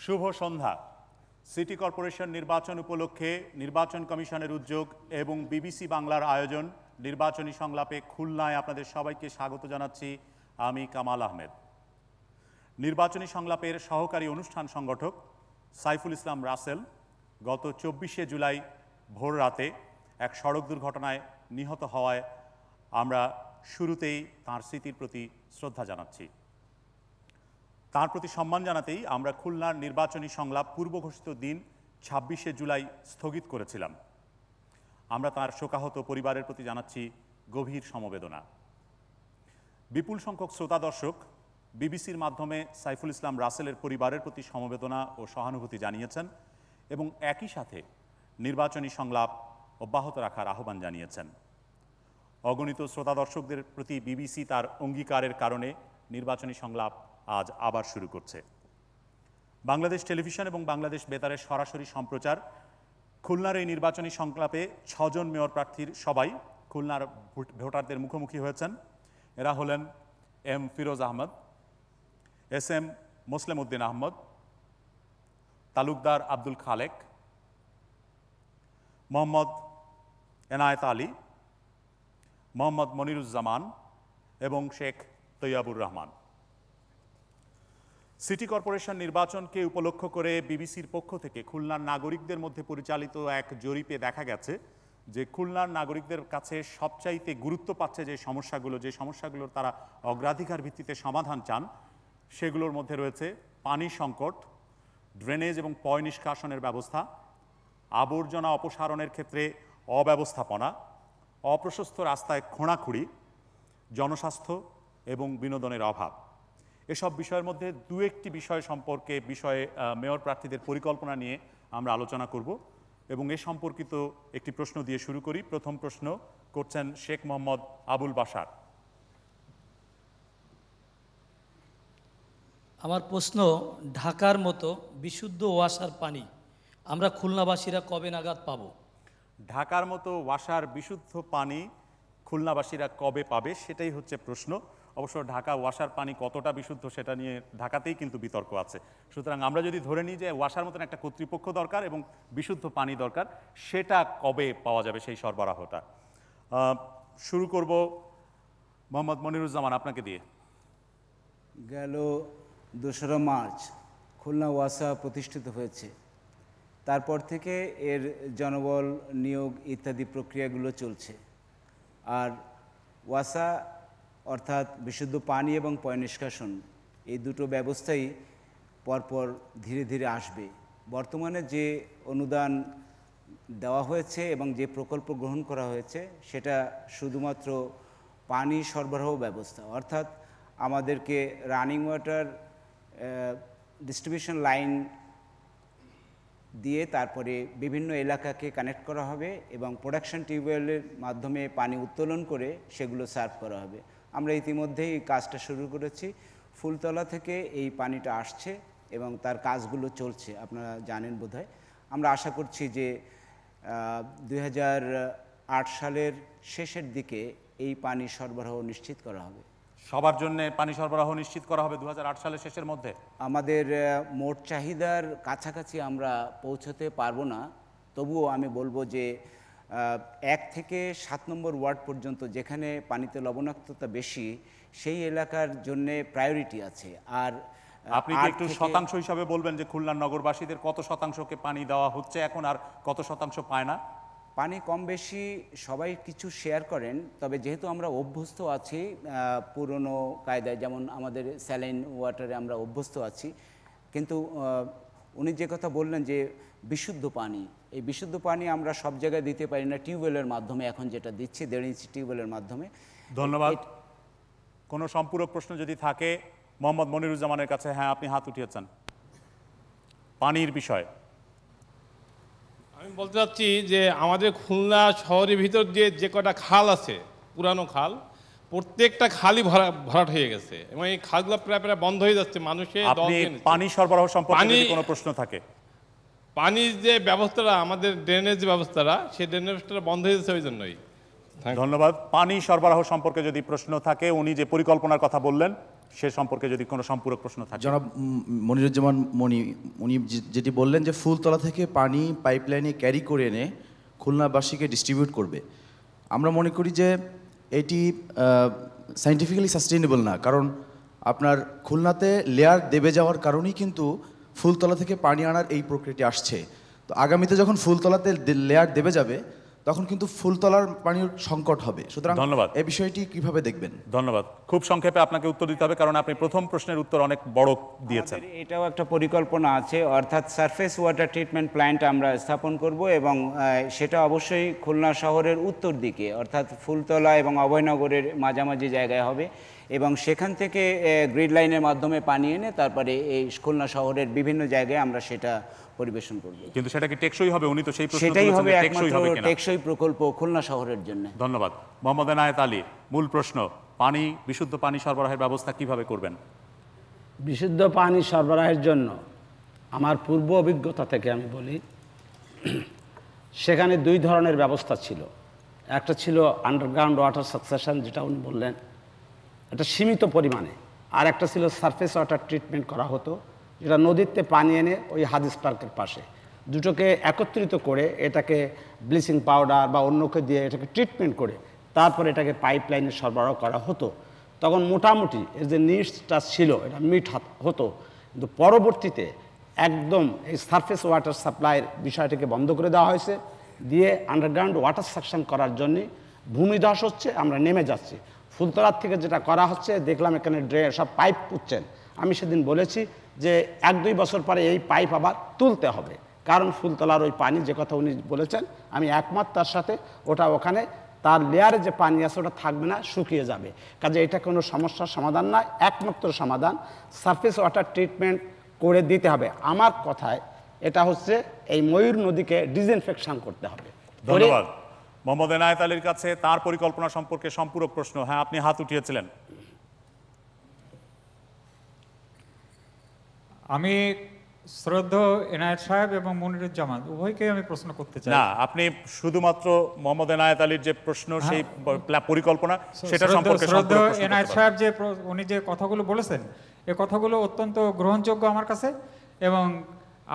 শুভ সন্ধ্যা। City corporation নির্বাচন উপলক্ষে নির্বাচন কমিশনের উদ্যোগ এবং বিবিসি বাংলার আয়োজন নির্বাচনী সংলাপে খুলনায় আপনাদের সবাইকে স্বাগত জানাচ্ছি। আমি কামাল আহমেদ। নির্বাচনী সংলাপের সহকারী অনুষ্ঠান সংগঠক সাইফুল ইসলাম রাসেল গত 24শে জুলাই ভোর রাতে এক সড়ক দুর্ঘটনায় নিহত হওয়ায় আমরা শুরুতেই তাঁর স্মৃতির প্রতি শ্রদ্ধা জানাচ্ছি। তার প্রতি সম্মান জানাতেই আমরা খুলনার নির্বাচনী সংলাপ পূর্ব ঘোষিত দিন 26শে জুলাই স্থগিত করেছিলাম। আমরা তার শোকাহত পরিবারের প্রতি জানাচ্ছি গভীর সমবেদনা। বিপুল সংখ্যক শ্রোতা দর্শক বিবিসির মাধ্যমে সাইফুল ইসলাম রাসেলের পরিবারের প্রতি সমবেদনা ও সহানুভূতি জানিয়েছেন এবং একই সাথে নির্বাচনী সংলাপ অব্যাহত রাখার আহ্বান জানিয়েছেন। অগণিত শ্রোতা দর্শকদের প্রতি বিবিসি তার অঙ্গীকারের কারণে নির্বাচনী সংলাপ আজ আবার শুরু করছে। বাংলাদেশ টেলিভিশন এবং বাংলাদেশ বেতারের সরাসরি সম্প্রচার খুলনার এই নির্বাচনী সংলাপে 6 জন মেয়র প্রার্থীর সবাই খুলনার ভোটারদের মুখোমুখি হয়েছেন। এরা হলেন M Firoz Ahmed, S M Moslem Uddin Ahmed, Talukdar Abdul Khaleque, Mohammad Enayet Ali, Mohammad Moniruzzaman এবং শেখ তৈয়াবুর রহমান। সিটি কর্পোরেশন নির্বাচনকে উপলক্ষ করে বিবিসির পক্ষ থেকে খুলনার নাগরিকদের মধ্যে পরিচালিত এক জরিপে দেখা গেছে যে খুলনার নাগরিকদের কাছে সবচাইতে গুরুত্ব পাচ্ছে যে সমস্যাগুলোর তারা অগ্রাধিকার ভিত্তিতে সমাধান চান, সেগুলোর মধ্যে রয়েছে পানি সংকট, ড্রেনেজ এবং পয় নিষ্কাশনের ব্যবস্থা, আবর্জনা অপসারণের ক্ষেত্রে অব্যবস্থাপনা, অপ্রশস্ত রাস্তায় খোঁড়াখুঁড়ি, জনস্বাস্থ্য এবং বিনোদনের অভাব। এসব বিষয়ের মধ্যে দু একটি বিষয় সম্পর্কে মেয়র প্রার্থীদের পরিকল্পনা নিয়ে আমরা আলোচনা করব এবং এ সম্পর্কিত একটি প্রশ্ন দিয়ে শুরু করি। প্রথম প্রশ্ন করছেন শেখ মোহাম্মদ আবুল বাশার। আমার প্রশ্ন, ঢাকার মতো বিশুদ্ধ ওয়াসার পানি আমরা খুলনাবাসীরা কবে নাগাদ পাব? ঢাকার মতো ওয়াসার বিশুদ্ধ পানি খুলনাবাসীরা কবে পাবে সেটাই হচ্ছে প্রশ্ন। অবশ্য ঢাকা ওয়াসার পানি কতটা বিশুদ্ধ সেটা নিয়ে ঢাকাতেই কিন্তু বিতর্ক আছে। সুতরাং আমরা যদি ধরে নিই যে ওয়াসার মতন একটা কর্তৃপক্ষ দরকার এবং বিশুদ্ধ পানি দরকার, সেটা কবে পাওয়া যাবে সেই সরবরাহটা? শুরু করব মোহাম্মদ মনিরুজ্জামান আপনাকে দিয়ে। গেল 2রা মার্চ খুলনা ওয়াসা প্রতিষ্ঠিত হয়েছে। তারপর থেকে এর জনবল নিয়োগ ইত্যাদি প্রক্রিয়াগুলো চলছে। আর ওয়াসা অর্থাৎ বিশুদ্ধ পানি এবং পয় নিষ্কাশন, এই দুটো ব্যবস্থাই পরপর ধীরে ধীরে আসবে। বর্তমানে যে অনুদান দেওয়া হয়েছে এবং যে প্রকল্প গ্রহণ করা হয়েছে সেটা শুধুমাত্র পানি সরবরাহ ব্যবস্থা, অর্থাৎ আমাদেরকে রানিং ওয়াটার ডিস্ট্রিবিউশন লাইন দিয়ে তারপরে বিভিন্ন এলাকাকে কানেক্ট করা হবে এবং প্রোডাকশন টিউবওয়েলের মাধ্যমে পানি উত্তোলন করে সেগুলো সার্ভ করা হবে। আমরা ইতিমধ্যেই কাজটা শুরু করেছি। ফুলতলা থেকে এই পানিটা আসছে এবং তার কাজগুলো চলছে, আপনারা জানেন বোধহয়। আমরা আশা করছি যে 2008 সালের শেষের দিকে এই পানি সরবরাহ নিশ্চিত করা হবে। সবার জন্য পানি সরবরাহ নিশ্চিত করা হবে 2008 সালের শেষের মধ্যে? আমাদের মোট চাহিদার কাছাকাছি আমরা পৌঁছতে পারবো না, তবুও আমি বলবো যে 1 থেকে 7 নম্বর ওয়ার্ড পর্যন্ত যেখানে পানিতে লবণাক্ততা বেশি সেই এলাকার জন্য প্রায়োরিটি আছে। আর আপনি কি একটু শতাংশ হিসাবে বলবেন যে খুলনার নগরবাসীদের কত শতাংশকে পানি দেওয়া হচ্ছে এখন আর কত শতাংশ পায় না? পানি কম বেশি সবাই কিছু শেয়ার করেন, তবে যেহেতু আমরা অভ্যস্ত আছি পুরনো কায়দায়, যেমন আমাদের স্যালাইন ওয়াটারে আমরা অভ্যস্ত আছি, কিন্তু উনি যে কথা বললেন যে বিশুদ্ধ পানি, এই বিশুদ্ধ পানি আমরা সব জায়গায় দিতে পারি না টিউবওয়েলের মাধ্যমে, এখন যেটা দিচ্ছি 1.5 ইঞ্চি টিউবওয়েলের মাধ্যমে। ধন্যবাদ। কোনো সম্পূরক প্রশ্ন যদি থাকে মোহাম্মদ মনিরুজ্জামানের কাছে। হ্যাঁ, আপনি হাত উঠিয়েছেন পানির বিষয়ে। আমি বলতে চাচ্ছি যে আমাদের খুলনা শহরের ভিতর যে কটা খাল আছে, পুরানো খাল, প্রত্যেকটা খালই ভরাট হয়ে গেছে এবং এই খালগুলো প্রায় প্রায় বন্ধ হয়ে যাচ্ছে। মানুষের পানি সরবরাহ সম্পর্কে যদি কোনো প্রশ্ন থাকে? পানির যে ব্যবস্থাটা, আমাদের ড্রেনেজ ব্যবস্থাটা, সেই ড্রেনেজ ব্যবস্থাটা বন্ধ হয়ে যাচ্ছে ওই জন্যই। ধন্যবাদ। পানি সরবরাহ সম্পর্কে যদি প্রশ্ন থাকে, উনি যে পরিকল্পনার কথা বললেন সে সম্পর্কে যদি কোনো সম্পূরক প্রশ্ন থাকে। জনাব মনিরুজ্জামান মনি, উনি যেটি বললেন যে ফুলতলা থেকে পানি পাইপলাইনে ক্যারি করে এনে খুলনাবাসীকে ডিস্ট্রিবিউট করবে, আমরা মনে করি যে এটি সায়েন্টিফিক্যালি সাস্টেইনেবল না। কারণ আপনার খুলনাতে লেয়ার দেবে যাওয়ার কারণেই কিন্তু ফুলতলা থেকে পানি আনার এই প্রক্রিয়াটি আসছে। তো আগামীতে যখন ফুলতলাতে লেয়ার দেবে যাবে তখন কিন্তু ফুলতলার পানির সংকট হবে। সুতরাং ধন্যবাদ। এই বিষয়টি কিভাবে দেখবেন? ধন্যবাদ। খুব সংক্ষেপে আপনাকে উত্তর দিতে হবে, কারণ আপনি প্রথম প্রশ্নের উত্তর অনেক বড় দিয়েছেন। আমাদের এটাও একটা পরিকল্পনা আছে, অর্থাৎ সারফেস ওয়াটার ট্রিটমেন্ট প্ল্যান্ট আমরা স্থাপন করব এবং সেটা অবশ্যই খুলনা শহরের উত্তর দিকে, অর্থাৎ ফুলতলা এবং অভয়নগরের মাঝামাঝি জায়গায় হবে এবং সেখান থেকে গ্রিড লাইনের মাধ্যমে পানি এনে তারপরে এই খুলনা শহরের বিভিন্ন জায়গায় আমরা সেটা পরিবেশন করব। কিন্তু সেটা কি টেকসই হবে? উনি তো সেই প্রশ্ন সেটাই হবে টেকসই একমাত্র হবে কিনা। টেকসই প্রকল্প খুলনা শহরের জন্য। ধন্যবাদ। মোহাম্মদ এনায়েত আলী, মূল প্রশ্ন, পানি, বিশুদ্ধ পানি সরবরাহের ব্যবস্থা কিভাবে করবেন? বিশুদ্ধ পানি সরবরাহের জন্য আমার পূর্ব অভিজ্ঞতা থেকে আমি বলি, সেখানে দুই ধরনের ব্যবস্থা ছিল। একটা ছিল আন্ডারগ্রাউন্ড ওয়াটার সাকসেশন, যেটা উনি বললেন, এটা সীমিত পরিমাণে। আর একটা ছিল সারফেস ওয়াটার ট্রিটমেন্ট করা হতো, যেটা নদীতে পানি এনে ওই হাদিস পার্কের পাশে দুটোকে একত্রিত করে এটাকে ব্লিচিং পাউডার বা অন্যকে দিয়ে এটাকে ট্রিটমেন্ট করে তারপরে এটাকে পাইপ লাইনে সরবরাহ করা হতো। তখন মোটামুটি এর যে নিডসটা ছিল এটা মিট হতো, কিন্তু পরবর্তীতে একদম এই সারফেস ওয়াটার সাপ্লাইয়ের বিষয়টাকে বন্ধ করে দেওয়া হয়েছে, দিয়ে আন্ডারগ্রাউন্ড ওয়াটার সাকশন করার জন্যে ভূমিধস হচ্ছে, আমরা নেমে যাচ্ছি। ফুলতলার থেকে যেটা করা হচ্ছে, দেখলাম এখানে সব পাইপ পুচ্ছেন। আমি সেদিন বলেছি যে 1-2 বছর পরে এই পাইপ আবার তুলতে হবে, কারণ ফুলতলার ওই পানি, যে কথা উনি বলেছেন আমি একমত তার সাথে, ওটা ওখানে তার লেয়ারে যে পানি আছে ওটা থাকবে না, শুকিয়ে যাবে। কাজে এটা কোনো সমস্যার সমাধান না, একমাত্র সমাধান সারফেস ওয়াটার ট্রিটমেন্ট করে দিতে হবে। আমার কথায় এটা হচ্ছে এই ময়ূর নদীকে ডিসইনফেকশন করতে হবে। ধন্যবাদ। মোহাম্মদ এনায়েত আলীর কাছে তার পরিকল্পনা সম্পর্কে সম্পূরক প্রশ্ন। হ্যাঁ, আপনি হাত উঠিয়েছিলেন। আমি শ্রদ্ধেয় এনায়েত সাহেব এবং মনিরুজ্জামান উভয়কে আমি প্রশ্ন করতে চাই। না, আপনি শুধুমাত্র মোহাম্মদ এনায়েত আলীর যে প্রশ্ন, সেই পরিকল্পনা, সেটা সম্পর্কে শ্রদ্ধেয় এনায়েত সাহেব যে উনি যে কথাগুলো বলেছেন, এই কথাগুলো অত্যন্ত গ্রহণযোগ্য আমার কাছে। এবং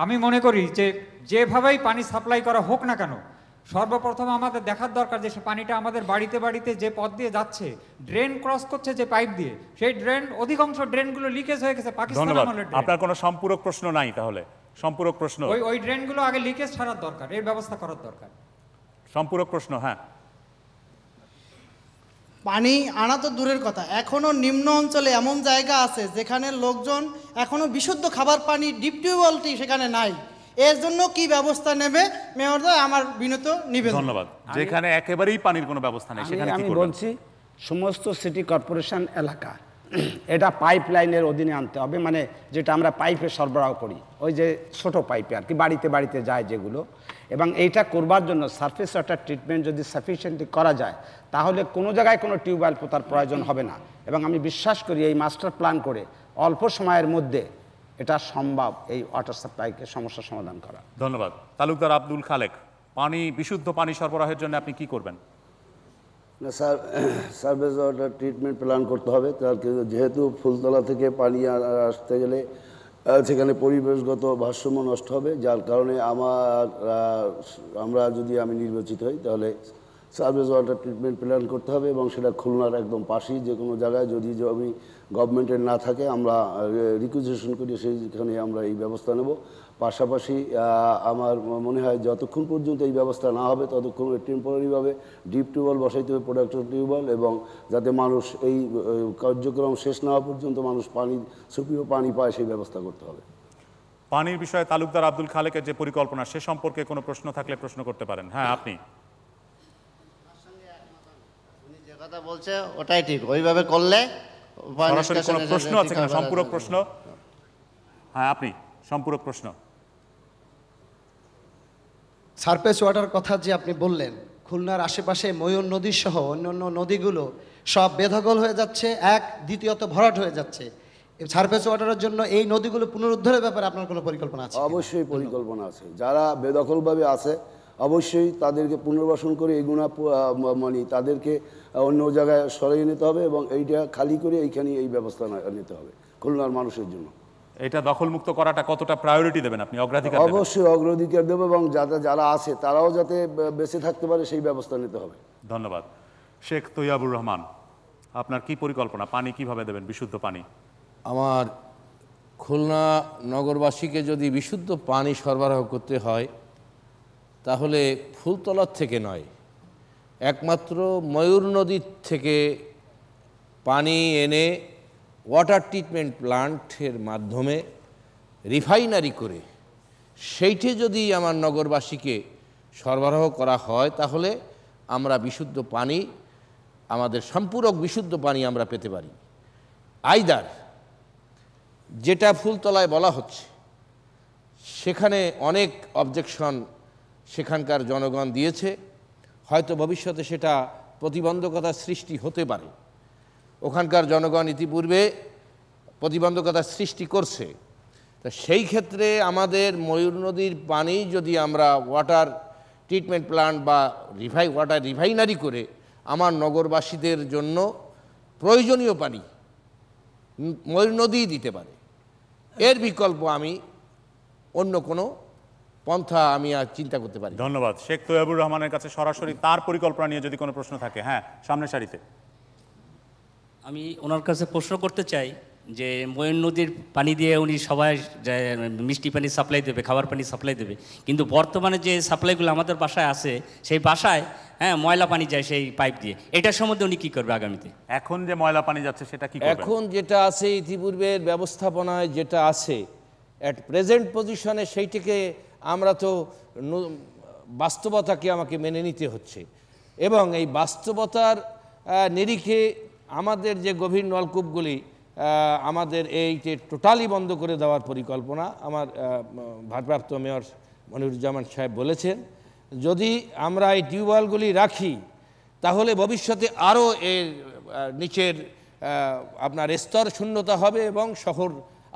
আমি মনে করি যে যেভাবেই পানি সাপ্লাই করা হোক না কেন, সর্বপ্রথম আমাদের দেখার দরকার যে সে পানিটা আমাদের বাড়িতে বাড়িতে যে পথ দিয়ে যাচ্ছে, ড্রেন ক্রস করছে যে পাইপ দিয়ে, সেই ড্রেন, অধিকাংশ ড্রেনগুলো লিকেজ হয়ে গেছে পাকিস্তান আমলের ড্রেন। আপনার কোনো সম্পূরক প্রশ্ন নাই? তাহলে সম্পূরক প্রশ্ন, ওই ড্রেনগুলো আগে লিকেজ ছাড়ার দরকার, এর ব্যবস্থা করার দরকার। সম্পূরক প্রশ্ন। হ্যাঁ, পানি আনা তো দূরের কথা, এখনও নিম্ন অঞ্চলে এমন জায়গা আছে যেখানে লোকজন এখনও বিশুদ্ধ খাবার পানি, ডিপ টিউবওয়েলটি সেখানে নাই। এর জন্য কি ব্যবস্থা নেবে মেয়রদা, আমার বিনীত নিবেদন। ধন্যবাদ। যেখানে একেবারেই পানির কোনো ব্যবস্থা নেই সেখানে কি আমি করবেন? বলছি সমস্ত সিটি কর্পোরেশন এলাকা এটা পাইপ লাইনের অধীনে আনতে হবে, মানে যেটা আমরা পাইপে সরবরাহ করি, ওই যে ছোট পাইপে আর কি, বাড়িতে বাড়িতে যায় যেগুলো। এবং এইটা করবার জন্য সারফেস ওয়াটার ট্রিটমেন্ট যদি সাফিসিয়েন্টলি করা যায়, তাহলে কোনো জায়গায় কোনো টিউবওয়েল পোতার প্রয়োজন হবে না। এবং আমি বিশ্বাস করি এই মাস্টার প্ল্যান করে অল্প সময়ের মধ্যে এটা সম্ভব এই ওয়াটার সাপ্লাইকে সমস্যার সমাধান করা। ধন্যবাদ। তালুকদার আব্দুল খালেক, পানি, বিশুদ্ধ পানি সরবরাহের জন্য আপনি কি করবেন? না sir, surface water treatment plan করতে হবে। তার যেহেতু ফুলতলা থেকে পানি আসতে গেলে সেখানে পরিবেশগত ভারসাম্য নষ্ট হবে, যার কারণে আমি নির্বাচিত হই তাহলে সারফেস ওয়াটার ট্রিটমেন্ট প্ল্যান করতে হবে এবং সেটা খুলনার একদম পাশেই যে কোনো জায়গায়, যদি জমি গভর্নমেন্টের না থাকে আমরা রিকুইজিশন করি, সেইখানে আমরা এই ব্যবস্থা নেব। পাশাপাশি আমার মনে হয় যতক্ষণ পর্যন্ত এই ব্যবস্থা না হবে ততক্ষণ টেম্পোরারিভাবে ডিপ টিউবওয়েল বসাইতে হবে, প্রোডাক্টিভ টিউবওয়েল, এবং যাতে মানুষ এই কার্যক্রম শেষ না হওয়া পর্যন্ত মানুষ সুপ্রিয় পানি পায় সেই ব্যবস্থা করতে হবে। পানির বিষয়ে তালুকদার আব্দুল খালেকের যে পরিকল্পনা, সে সম্পর্কে কোনো প্রশ্ন থাকলে প্রশ্ন করতে পারেন। হ্যাঁ, আপনি। উনি যে কথা বলছে ওটাই ঠিক, ওইভাবে করলে সরাসরি কোনো প্রশ্ন আছে কিনা? সম্পূরক প্রশ্ন। হ্যাঁ, আপনি। সম্পূরক প্রশ্ন। সারফেস ওয়াটার কথা যে আপনি বললেন, খুলনার আশেপাশে ময়ূর নদী সহ অন্যান্য নদীগুলো সব বেদখল হয়ে যাচ্ছে, দ্বিতীয়ত ভরাট হয়ে যাচ্ছে। সারফেস ওয়াটারের জন্য এই নদীগুলো পুনরুদ্ধারের ব্যাপারে আপনার কোনো পরিকল্পনা আছে? অবশ্যই পরিকল্পনা আছে। যারা বেদখলভাবে আছে অবশ্যই তাদেরকে পুনর্বাসন করে এগুনা মানে তাদেরকে অন্য জায়গায় সরিয়ে নিতে হবে এবং এইটা খালি করে এইখানে এই ব্যবস্থা নিতে হবে খুলনার মানুষের জন্য। এটা দখলমুক্ত করাটা কতটা প্রায়োরিটি দেবেন আপনি, অগ্রাধিকার দেবেন? অবশ্যই অগ্রাধিকার দেবো এবং যারা আছে তারাও যাতে বেঁচে থাকতে পারে সেই ব্যবস্থা নিতে হবে। ধন্যবাদ। শেখ তৈয়াবুর রহমান, আপনার কি পরিকল্পনা, পানি কিভাবে দেবেন, বিশুদ্ধ পানি? আমার খুলনা নগরবাসীকে যদি বিশুদ্ধ পানি সরবরাহ করতে হয় তাহলে ফুলতলার থেকে নয়, একমাত্র ময়ূর নদীর থেকে পানি এনে ওয়াটার ট্রিটমেন্ট প্লান্টের মাধ্যমে রিফাইনারি করে সেইটি যদি আমার নগরবাসীকে সরবরাহ করা হয় তাহলে আমরা বিশুদ্ধ পানি, আমাদের সম্পূরক বিশুদ্ধ পানি আমরা পেতে পারি। আইদার যেটা ফুলতলায় বলা হচ্ছে সেখানে অনেক অবজেকশন সেখানকার জনগণ দিয়েছে, হয়তো ভবিষ্যতে সেটা প্রতিবন্ধকতার সৃষ্টি হতে পারে। ওখানকার জনগণ ইতিপূর্বে প্রতিবন্ধকতার সৃষ্টি করছে, তা সেই ক্ষেত্রে আমাদের ময়ূর নদীর পানি যদি আমরা ওয়াটার ট্রিটমেন্ট প্লান্ট বা ওয়াটার রিফাইনারি করে আমার নগরবাসীদের জন্য প্রয়োজনীয় পানি ময়ূর নদী দিতে পারে, এর বিকল্প আমি অন্য কোনো পন্থা আমি আর চিন্তা করতে পারি। ধন্যবাদ। শেখ তৈয়াবুর রহমানের কাছে সরাসরি তার পরিকল্পনা নিয়ে যদি কোনো প্রশ্ন থাকে। হ্যাঁ, সামনের সারিতে। আমি ওনার কাছে প্রশ্ন করতে চাই যে ময়ূর নদীর পানি দিয়ে উনি সবাই মিষ্টি পানি সাপ্লাই দেবে, খাবার পানি সাপ্লাই দেবে, কিন্তু বর্তমানে যে সাপ্লাইগুলো আমাদের বাসায় আছে সেই বাসায় ময়লা পানি যায় সেই পাইপ দিয়ে, এটার সম্বন্ধে উনি কী করবে আগামীতে? এখন যে ময়লা পানি যাচ্ছে সেটা কি করবেন? এখন যেটা আছে ইতিপূর্বের ব্যবস্থাপনায় যেটা আছে অ্যাট প্রেজেন্ট পজিশনে সেইটিকে আমরা তো বাস্তবতাকে আমাকে মেনে নিতে হচ্ছে এবং এই বাস্তবতার নিরিখে আমাদের যে গভীর নলকূপগুলি আমাদের এইটি টোটালি বন্ধ করে দেওয়ার পরিকল্পনা আমার ভারপ্রাপ্ত মেয়র মনিরুজ্জামান সাহেব বলেছেন। যদি আমরা এই টিউবওয়েলগুলি রাখি তাহলে ভবিষ্যতে আরও এর নিচের আপনার স্তর শূন্যতা হবে এবং শহর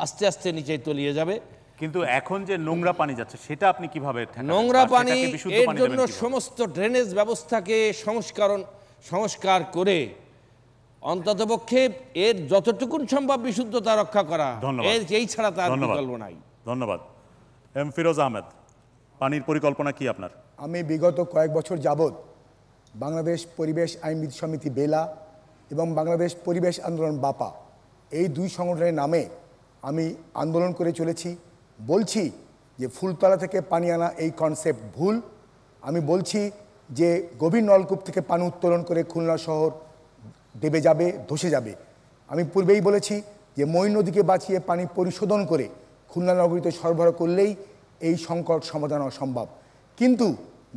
আস্তে আস্তে নিচে তলিয়ে যাবে। কিন্তু এখন যে নোংরা পানি যাচ্ছে সেটা আপনি কিভাবে ঠেকাবেন? নোংরা পানি, এর জন্য সমস্ত ড্রেনেজ ব্যবস্থাকে সংস্কার করে অন্ততপক্ষে এর যতটুকুন সম্ভব বিশুদ্ধতা রক্ষা করা, এই ছাড়া তার বিকল্প নাই। ধন্যবাদ। এম ফিরোজ আহমেদ, পানির পরিকল্পনা কি আপনার? আমি বিগত কয়েক বছর যাবৎ বাংলাদেশ পরিবেশ আইনবিদ সমিতি বেলা এবং বাংলাদেশ পরিবেশ আন্দোলন বাপা এই দুই সংগঠনের নামে আমি আন্দোলন করে চলেছি। বলছি যে ফুলতলা থেকে পানি আনা এই কনসেপ্ট ভুল। আমি বলছি যে গভীর নলকূপ থেকে পানি উত্তোলন করে খুলনা শহর ডেবে যাবে, ধসে যাবে। আমি পূর্বেই বলেছি যে ময়ূর নদীকে বাঁচিয়ে পানি পরিশোধন করে খুলনা নগরীতে সরবরাহ করলেই এই সংকট সমাধান সম্ভব। কিন্তু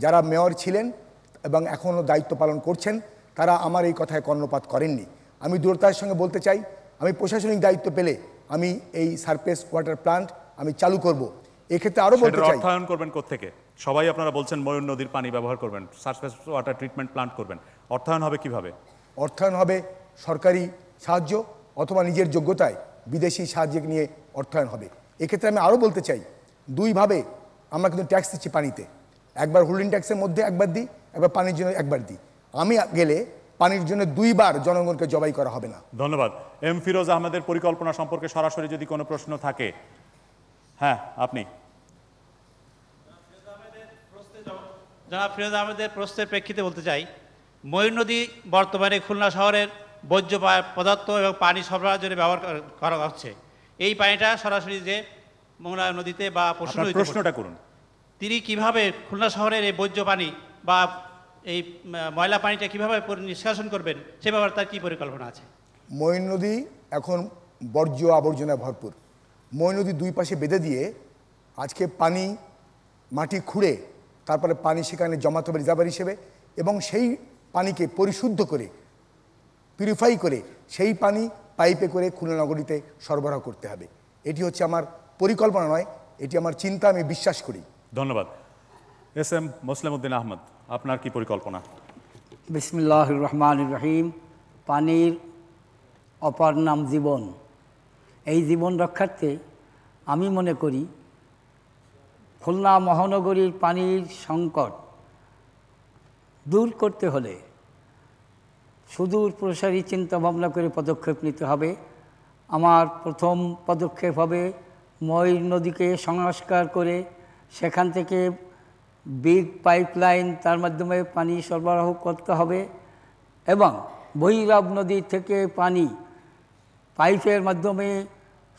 যারা মেয়র ছিলেন এবং এখনও দায়িত্ব পালন করছেন তারা আমার এই কথায় কর্ণপাত করেননি। আমি দৃঢ়তার সঙ্গে বলতে চাই, আমি প্রশাসনিক দায়িত্ব পেলে আমি এই সারফেস ওয়াটার প্লান্ট আমি চালু করব। এক্ষেত্রে আরও বলতে চাই, অর্থায়ন করবেন কোত্থেকে? সবাই আপনারা বলছেন ময়ূর নদীর পানি ব্যবহার করবেন, সারফেস ওয়াটার ট্রিটমেন্ট প্লান্ট করবেন, অর্থায়ন হবে কিভাবে? অর্থায়ন হবে সরকারি সাহায্য অথবা নিজের যোগ্যতায় বিদেশি সাহায্য নিয়ে অর্থায়ন হবে। এক্ষেত্রে আমি আরও বলতে চাই, দুইভাবে আমরা কিন্তু ট্যাক্স দিচ্ছি পানিতে। একবার হোল্ডিং ট্যাক্সের মধ্যে একবার দিই, একবার পানির জন্য একবার দিই। আমি গেলে পানির জন্য দুইবার জনগণকে জবাই করা হবে না। ধন্যবাদ। এম ফিরোজ আহমেদের পরিকল্পনা সম্পর্কে সরাসরি যদি কোনো প্রশ্ন থাকে। হ্যাঁ, আপনি। জনাব ফিরোজ আহমেদের প্রশ্নের প্রেক্ষিতে বলতে চাই, ময়ূর নদী বর্তমানে খুলনা শহরের বর্জ্য পদার্থ এবং পানি সরবরাহের জন্য ব্যবহার করা হচ্ছে। এই পানিটা সরাসরি যে মোংলা নদীতে বা প্রশ্নটা করুন, তিনি কিভাবে খুলনা শহরের এই বর্জ্য পানি বা এই ময়লা পানিটা কিভাবে নিষ্কাশন করবেন সে ব্যাপারে তার কী পরিকল্পনা আছে? ময়ূর নদী এখন বর্জ্য আবর্জনায় ভরপুর। ময়ূর নদী দুই পাশে বেঁধে দিয়ে আজকে পানি মাটি খুঁড়ে তারপরে পানি সেখানে জমাতে হবে রিজার্ভার হিসেবে এবং সেই পানিকে পরিশুদ্ধ করে পিউরিফাই করে সেই পানি পাইপে করে খুলনা নগরীতে সরবরাহ করতে হবে। এটি হচ্ছে আমার পরিকল্পনা নয়, এটি আমার চিন্তা, আমি বিশ্বাস করি। ধন্যবাদ। এস এম মোসলেম উদ্দিন আহমদ, আপনার কি পরিকল্পনা? বিসমিল্লাহির রহমানির রহিম। পানির অপার নাম জীবন। এই জীবন রক্ষার্থে আমি মনে করি খুলনা মহানগরীর পানির সংকট দূর করতে হলে সুদূর প্রসারী চিন্তা ভাবনা করে পদক্ষেপ নিতে হবে। আমার প্রথম পদক্ষেপ হবে ময়ূর নদীকে সংস্কার করে সেখান থেকে বিগ পাইপলাইন তার মাধ্যমে পানি সরবরাহ করতে হবে এবং ভৈরব নদী থেকে পানি পাইপের মাধ্যমে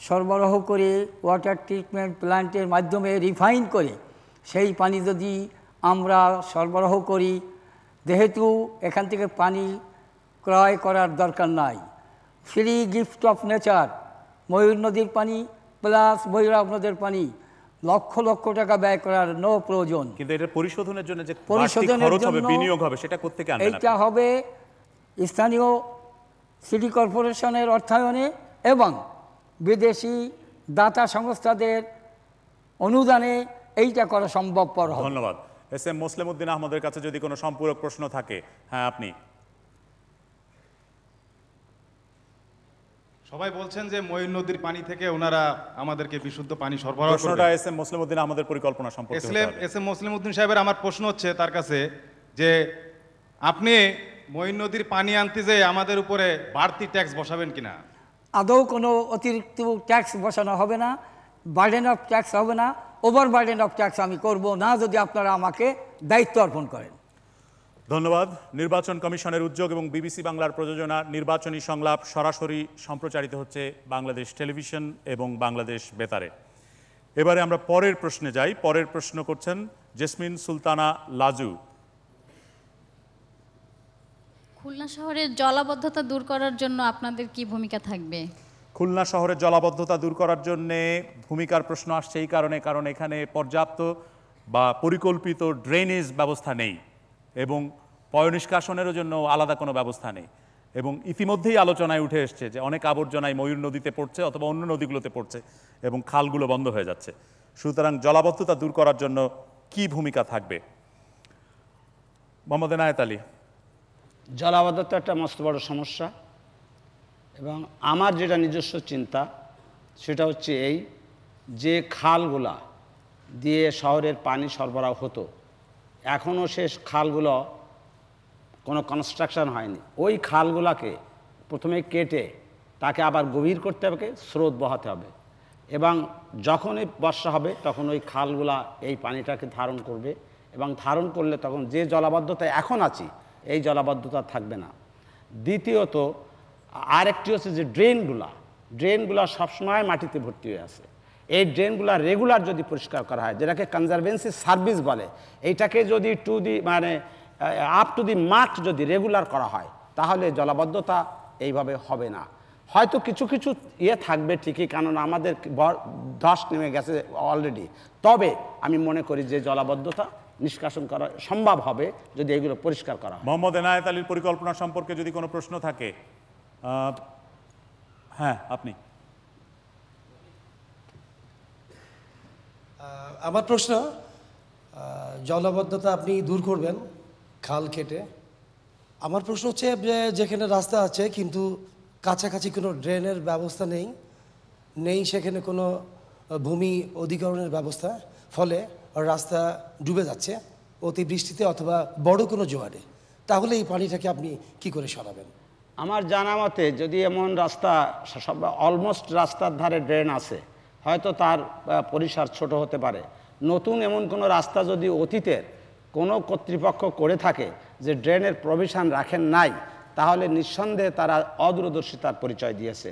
সরবরাহ করে ওয়াটার ট্রিটমেন্ট প্ল্যান্টের মাধ্যমে রিফাইন করে সেই পানি যদি আমরা সরবরাহ করি, যেহেতু এখান থেকে পানি ক্রয় করার দরকার নাই, ফ্রি গিফট অফ নেচার, ময়ূর নদীর পানি প্লাস ভৈরব নদীর পানি, লক্ষ লক্ষ টাকা ব্যয় করার নো প্রয়োজন। কিন্তু এটা পরিশোধনের জন্য যে পরিশোধনের খরচ হবে, জন্য বিনিয়োগ হবে, সেটা কোত্থেকে আনবেন? এইটা হবে স্থানীয় সিটি কর্পোরেশনের অর্থায়নে এবং বিদেশি দাতা সংস্থাদের অনুদানে এইটা করা সম্ভবপর হবে। ধন্যবাদ। এস এম মোসলেম উদ্দিন আহমদের কাছে যদি কোনো সম্পূরক প্রশ্ন থাকে। হ্যাঁ, আপনি। সবাই বলছেন যে ময়ূর নদীর পানি থেকে ওনারা আমাদেরকে বিশুদ্ধ পানি সরবরাহ করবে। প্রশ্নটা এস এম মোসলেম উদ্দিন আহমদের পরিকল্পনা সম্পর্কে হতে হবে। এস এম মোসলেম উদ্দিন সাহেবের আমার প্রশ্ন হচ্ছে তার কাছে যে আপনি ময়ূর নদীর পানি আনতে যেয়ে আমাদের উপরে বাড়তি ট্যাক্স বসাবেন কিনা? আদৌ কোনো অতিরিক্ত ট্যাক্স বসানো হবে না, বার্ডেন অফ ট্যাক্স হবে না, ওভার বার্ডেন অফ ট্যাক্স আমি করব না যদি আপনারা আমাকে দায়িত্ব অর্পণ করেন। ধন্যবাদ। নির্বাচন কমিশনের উদ্যোগ এবং বিবিসি বাংলার প্রযোজনা নির্বাচনী সংলাপ সরাসরি সম্প্রচারিত হচ্ছে বাংলাদেশ টেলিভিশন এবং বাংলাদেশ বেতারে। এবারে আমরা পরের প্রশ্নে যাই। পরের প্রশ্ন করছেন জেসমিন সুলতানা লাজু। খুলনা শহরের জলাবদ্ধতা দূর করার জন্য আপনাদের কি ভূমিকা থাকবে? খুলনা শহরের জলাবদ্ধতা দূর করার জন্যে ভূমিকার প্রশ্ন আসছে এই কারণ এখানে পর্যাপ্ত বা পরিকল্পিত ড্রেনেজ ব্যবস্থা নেই এবং পয়ঃনিষ্কাশনেরও জন্য আলাদা কোনো ব্যবস্থা নেই এবং ইতিমধ্যেই আলোচনায় উঠে এসছে যে অনেক আবর্জনায় ময়ূর নদীতে পড়ছে অথবা অন্য নদীগুলোতে পড়ছে এবং খালগুলো বন্ধ হয়ে যাচ্ছে। সুতরাং জলাবদ্ধতা দূর করার জন্য কি ভূমিকা থাকবে? মোহাম্মদ এনায়েত আলী। জলাবদ্ধতা একটা মস্ত বড় সমস্যা এবং আমার যেটা নিজস্ব চিন্তা সেটা হচ্ছে এই যে খালগুলা দিয়ে শহরের পানি সরবরাহ হতো, এখনও সে খালগুলো কোনো কনস্ট্রাকশন হয়নি। ওই খালগুলাকে প্রথমে কেটে তাকে আবার গভীর করতে হবে, স্রোত বহাতে হবে এবং যখনই বর্ষা হবে তখন ওই খালগুলা এই পানিটাকে ধারণ করবে এবং ধারণ করলে তখন যে জলাবদ্ধতা এখন আছি এই জলাবদ্ধতা থাকবে না। দ্বিতীয়ত আরেকটি হচ্ছে যে ড্রেনগুলা সবসময় মাটিতে ভর্তি হয়ে আছে। এই ড্রেনগুলা রেগুলার যদি পরিষ্কার করা হয়, যেটাকে কনজারভেন্সি সার্ভিস বলে, এইটাকে যদি আপ টু দি মার্ক যদি রেগুলার করা হয় তাহলে জলাবদ্ধতা এইভাবে হবে না। হয়তো কিছু কিছু থাকবে ঠিকই, কারণ আমাদের ধস নেমে গেছে অলরেডি, তবে আমি মনে করি যে জলাবদ্ধতা নিষ্কাশন করা সম্ভব হবে যদি এগুলো পরিষ্কার করা হয়। মোহাম্মদ এনায়েত আলীর পরিকল্পনা সম্পর্কে যদি কোনো প্রশ্ন থাকে। হ্যাঁ, আপনি। আমার প্রশ্ন, জলাবদ্ধতা আপনি দূর করবেন খাল কেটে। আমার প্রশ্ন হচ্ছে যে যেখানে রাস্তা আছে কিন্তু কাছাকাছি কোনো ড্রেনের ব্যবস্থা নেই সেখানে কোনো ভূমি অধিগ্রহণের ব্যবস্থা, ফলে রাস্তা ডুবে যাচ্ছে অতিবৃষ্টিতে অথবা বড় কোনো জোয়ারে, তাহলে এই পানিটাকে আপনি কি করে সরাবেন? আমার জানা মতে যদি এমন রাস্তা অলমোস্ট রাস্তার ধারে ড্রেন আছে, হয়তো তার পরিসর ছোট হতে পারে। নতুন এমন কোনো রাস্তা যদি অতীতের কোনো কর্তৃপক্ষ করে থাকে যে ড্রেনের প্রভিশন রাখেন নাই, তাহলে নিঃসন্দেহে তারা অদূরদর্শিতার পরিচয় দিয়েছে।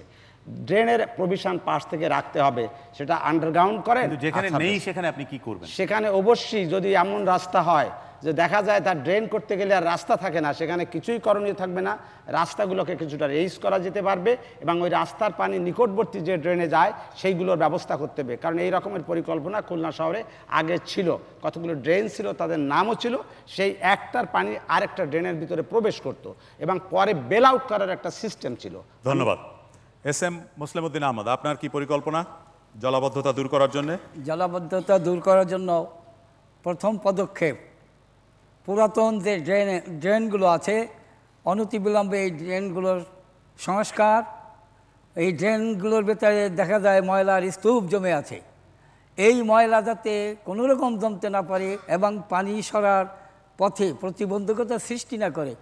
ড্রেনের প্রভিশন পাশ থেকে রাখতে হবে, সেটা আন্ডারগ্রাউন্ড করেন। যেখানে নেই সেখানে আপনি কি করবেন? সেখানে অবশ্যই যদি এমন রাস্তা হয় যে দেখা যায় তার ড্রেন করতে গেলে আর রাস্তা থাকে না, সেখানে কিছুই করণীয় থাকবে না। রাস্তাগুলোকে কিছুটা রেইজ করা যেতে পারবে এবং ওই রাস্তার পানি নিকটবর্তী যে ড্রেনে যায় সেইগুলোর ব্যবস্থা করতে হবে। কারণ এই রকমের পরিকল্পনা খুলনা শহরে আগে ছিল, কতগুলো ড্রেন ছিল, তাদের নামও ছিল, সেই একটার পানি আরেকটা ড্রেনের ভিতরে প্রবেশ করত এবং পরে বেল আউট করার একটা সিস্টেম ছিল। ধন্যবাদ। এস এম মোসলেম উদ্দিন আহমদ, আপনার কি পরিকল্পনা জলাবদ্ধতা দূর করার জন্য? জলাবদ্ধতা দূর করার জন্য প্রথম পদক্ষেপ পুরাতন যে ড্রেনগুলো আছে অনতিবিলম্বে এই ড্রেনগুলোর সংস্কার। এই ড্রেনগুলোর ভেতরে দেখা যায় ময়লার স্তূপ জমে আছে, এই ময়লা যাতে কোনোরকম জমতে না পারে এবং পানি সরার পথে প্রতিবন্ধকতা সৃষ্টি না করে।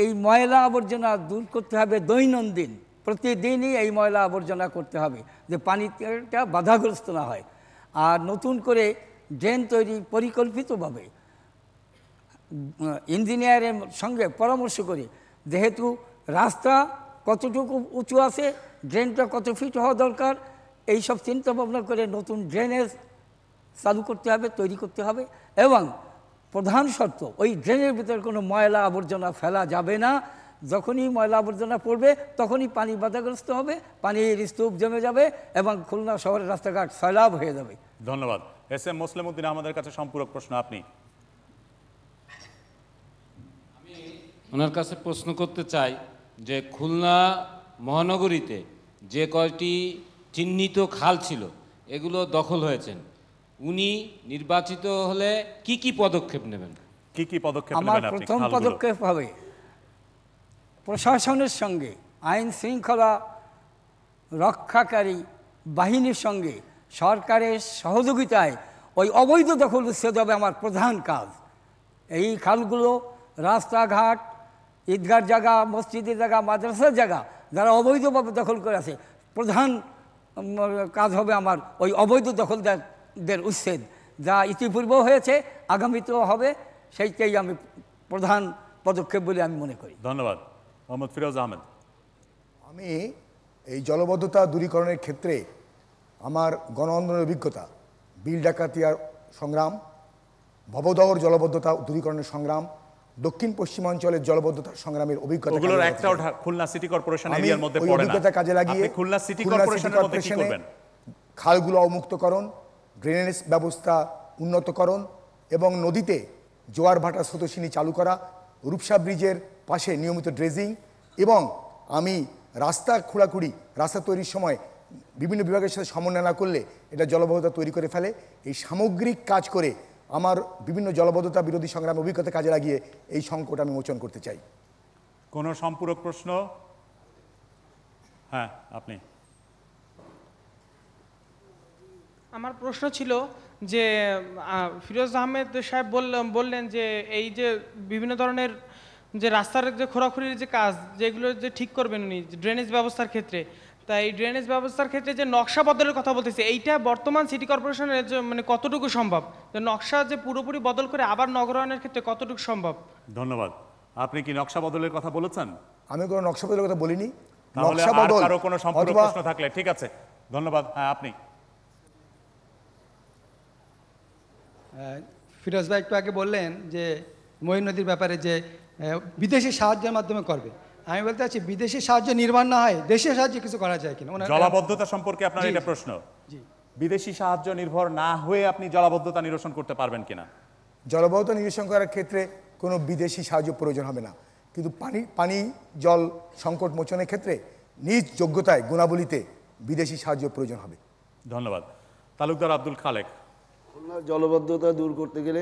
এই ময়লা আবর্জনা দূর করতে হবে দৈনন্দিন, প্রতিদিনই এই ময়লা আবর্জনা করতে হবে, যে পানিটা বাধাগ্রস্ত না হয়। আর নতুন করে ড্রেন তৈরি পরিকল্পিতভাবে ইঞ্জিনিয়ারের সঙ্গে পরামর্শ করে, যেহেতু রাস্তা কতটুকু উঁচু আছে, ড্রেনটা কত ফিট হওয়া দরকার, এইসব চিন্তা ভাবনা করে নতুন ড্রেনেজ চালু করতে হবে, তৈরি করতে হবে। এবং প্রধান শর্ত, ওই ড্রেনের ভিতরে কোনো ময়লা আবর্জনা ফেলা যাবে না। যখনই ময়লা আবর্জনা পড়বে তখনই পানি বাধাগ্রস্ত হবে, পানির স্তূপ জমে যাবে এবং খুলনা শহরের রাস্তাঘাট সয়লাব হয়ে যাবে। ধন্যবাদ। এস এম মোসলেম উদ্দিন, আমাদের কাছে সম্পূরক প্রশ্ন আপনি। ওনার কাছে প্রশ্ন করতে চাই যে খুলনা মহানগরীতে যে কয়টি চিহ্নিত খাল ছিল এগুলো দখল হয়েছেন, উনি নির্বাচিত হলে কি কি পদক্ষেপ নেবেন? কি কি পদক্ষেপ আমার প্রথম পদক্ষেপ হবে প্রশাসনের সঙ্গে, আইন শৃঙ্খলা রক্ষাকারী বাহিনীর সঙ্গে সরকারের সহযোগিতায় ওই অবৈধ দখল উচ্ছেদ হবে আমার প্রধান কাজ। এই খালগুলো রাস্তাঘাট, ঈদগার জায়গা, মসজিদের জায়গা, মাদ্রাসার জায়গা যারা অবৈধভাবে দখল করে আছে, প্রধান কাজ হবে আমার ওই অবৈধ দখলদারদের উচ্ছেদ, যা ইতিপূর্বেও হয়েছে, আগামীতেও হবে। সেইটাই আমি প্রধান পদক্ষেপ বলে আমি মনে করি। ধন্যবাদ। মোহাম্মদ ফিরোজ আহমেদ। আমি এই জলবদ্ধতা দূরীকরণের ক্ষেত্রে আমার গণ আন্দোলনের অভিজ্ঞতা, বিল ডাকাতিয়ার সংগ্রাম, ভবদহর জলবদ্ধতা দূরীকরণের সংগ্রাম, দক্ষিণ পশ্চিমাঞ্চলের জলবদ্ধতার সংগ্রামের অভিজ্ঞতা, ওগুলোর একটাও খুলনা সিটি কর্পোরেশন এরিয়ার মধ্যে পড়ে না। অভিজ্ঞতা কাজে লাগিয়ে খুলনা সিটি কর্পোরেশনের মধ্যে কি করবেন? খালগুলো অবমুক্তকরণ, ড্রেনেজ ব্যবস্থা উন্নতকরণ এবং নদীতে জোয়ার ভাটা স্রোতস্বিনী চালু করা, রূপসা ব্রিজের পাশে নিয়মিত ড্রেজিং, এবং আমি রাস্তা খোঁড়াখুড়ি, রাস্তা তৈরির সময় বিভিন্ন বিভাগের সাথে সমন্বয় না করলে এটা জলবদ্ধতা তৈরি করে ফেলে। এই সামগ্রিক কাজ করে আমার বিভিন্ন জলবদ্ধতা বিরোধী সংগ্রামে অভিজ্ঞতা কাজে লাগিয়ে এই সংকট আমি মোচন করতে চাই। কোনো সম্পূরক প্রশ্ন? হ্যাঁ, আপনি। আমার প্রশ্ন ছিল যে ফিরোজ আহমেদ সাহেব বললেন যে এই যে বিভিন্ন ধরনের যে রাস্তার যে খোঁড়াখুড়ির যে কাজ, যেগুলো যে ঠিক করবেন উনি ড্রেনেজ ব্যবস্থার ক্ষেত্রে, তাই এই ড্রেনেজ ব্যবস্থার ক্ষেত্রে যে নকশা বদলের কথা বলতেছে, এইটা বর্তমান সিটি কর্পোরেশনের যে মানে কতটুকু সম্ভব, যে নকশা যে পুরোপুরি বদল করে আবার নগরায়নের ক্ষেত্রে কতটুকু সম্ভব? ধন্যবাদ। আপনি কি নকশা বদলের কথা বলেছেন? আমি কোনো নকশা বদলের কথা বলিনি। তাহলে আর কারো কোনো সম্পূরক প্রশ্ন থাকলে ঠিক আছে, ধন্যবাদ। হ্যাঁ, আপনি। ফিরোজ ভাই একটু আগে বললেন যে ময়ূর নদীর ব্যাপারে যে বিদেশি সাহায্যের মাধ্যমে করবে। আমি বলতে চাচ্ছি বিদেশি সাহায্য নির্মাণ না হয় দেশের সাহায্যে কিছু করা যায় কিনা। জলাবদ্ধতা সম্পর্কে আপনার এটা প্রশ্ন। বিদেশি সাহায্য নির্ভর না হয়ে আপনি জলাবদ্ধতা নিরসন করতে পারবেন কিনা? জলাবদ্ধতা নিরসন করার ক্ষেত্রে কোনো বিদেশি সাহায্য প্রয়োজন হবে না, কিন্তু পানি জল সংকট মোচনের ক্ষেত্রে নিজ যোগ্যতায় গুণাবলীতে বিদেশি সাহায্য প্রয়োজন হবে। ধন্যবাদ। তালুকদার আব্দুল খালেক। খুলনার জলবদ্ধতা দূর করতে গেলে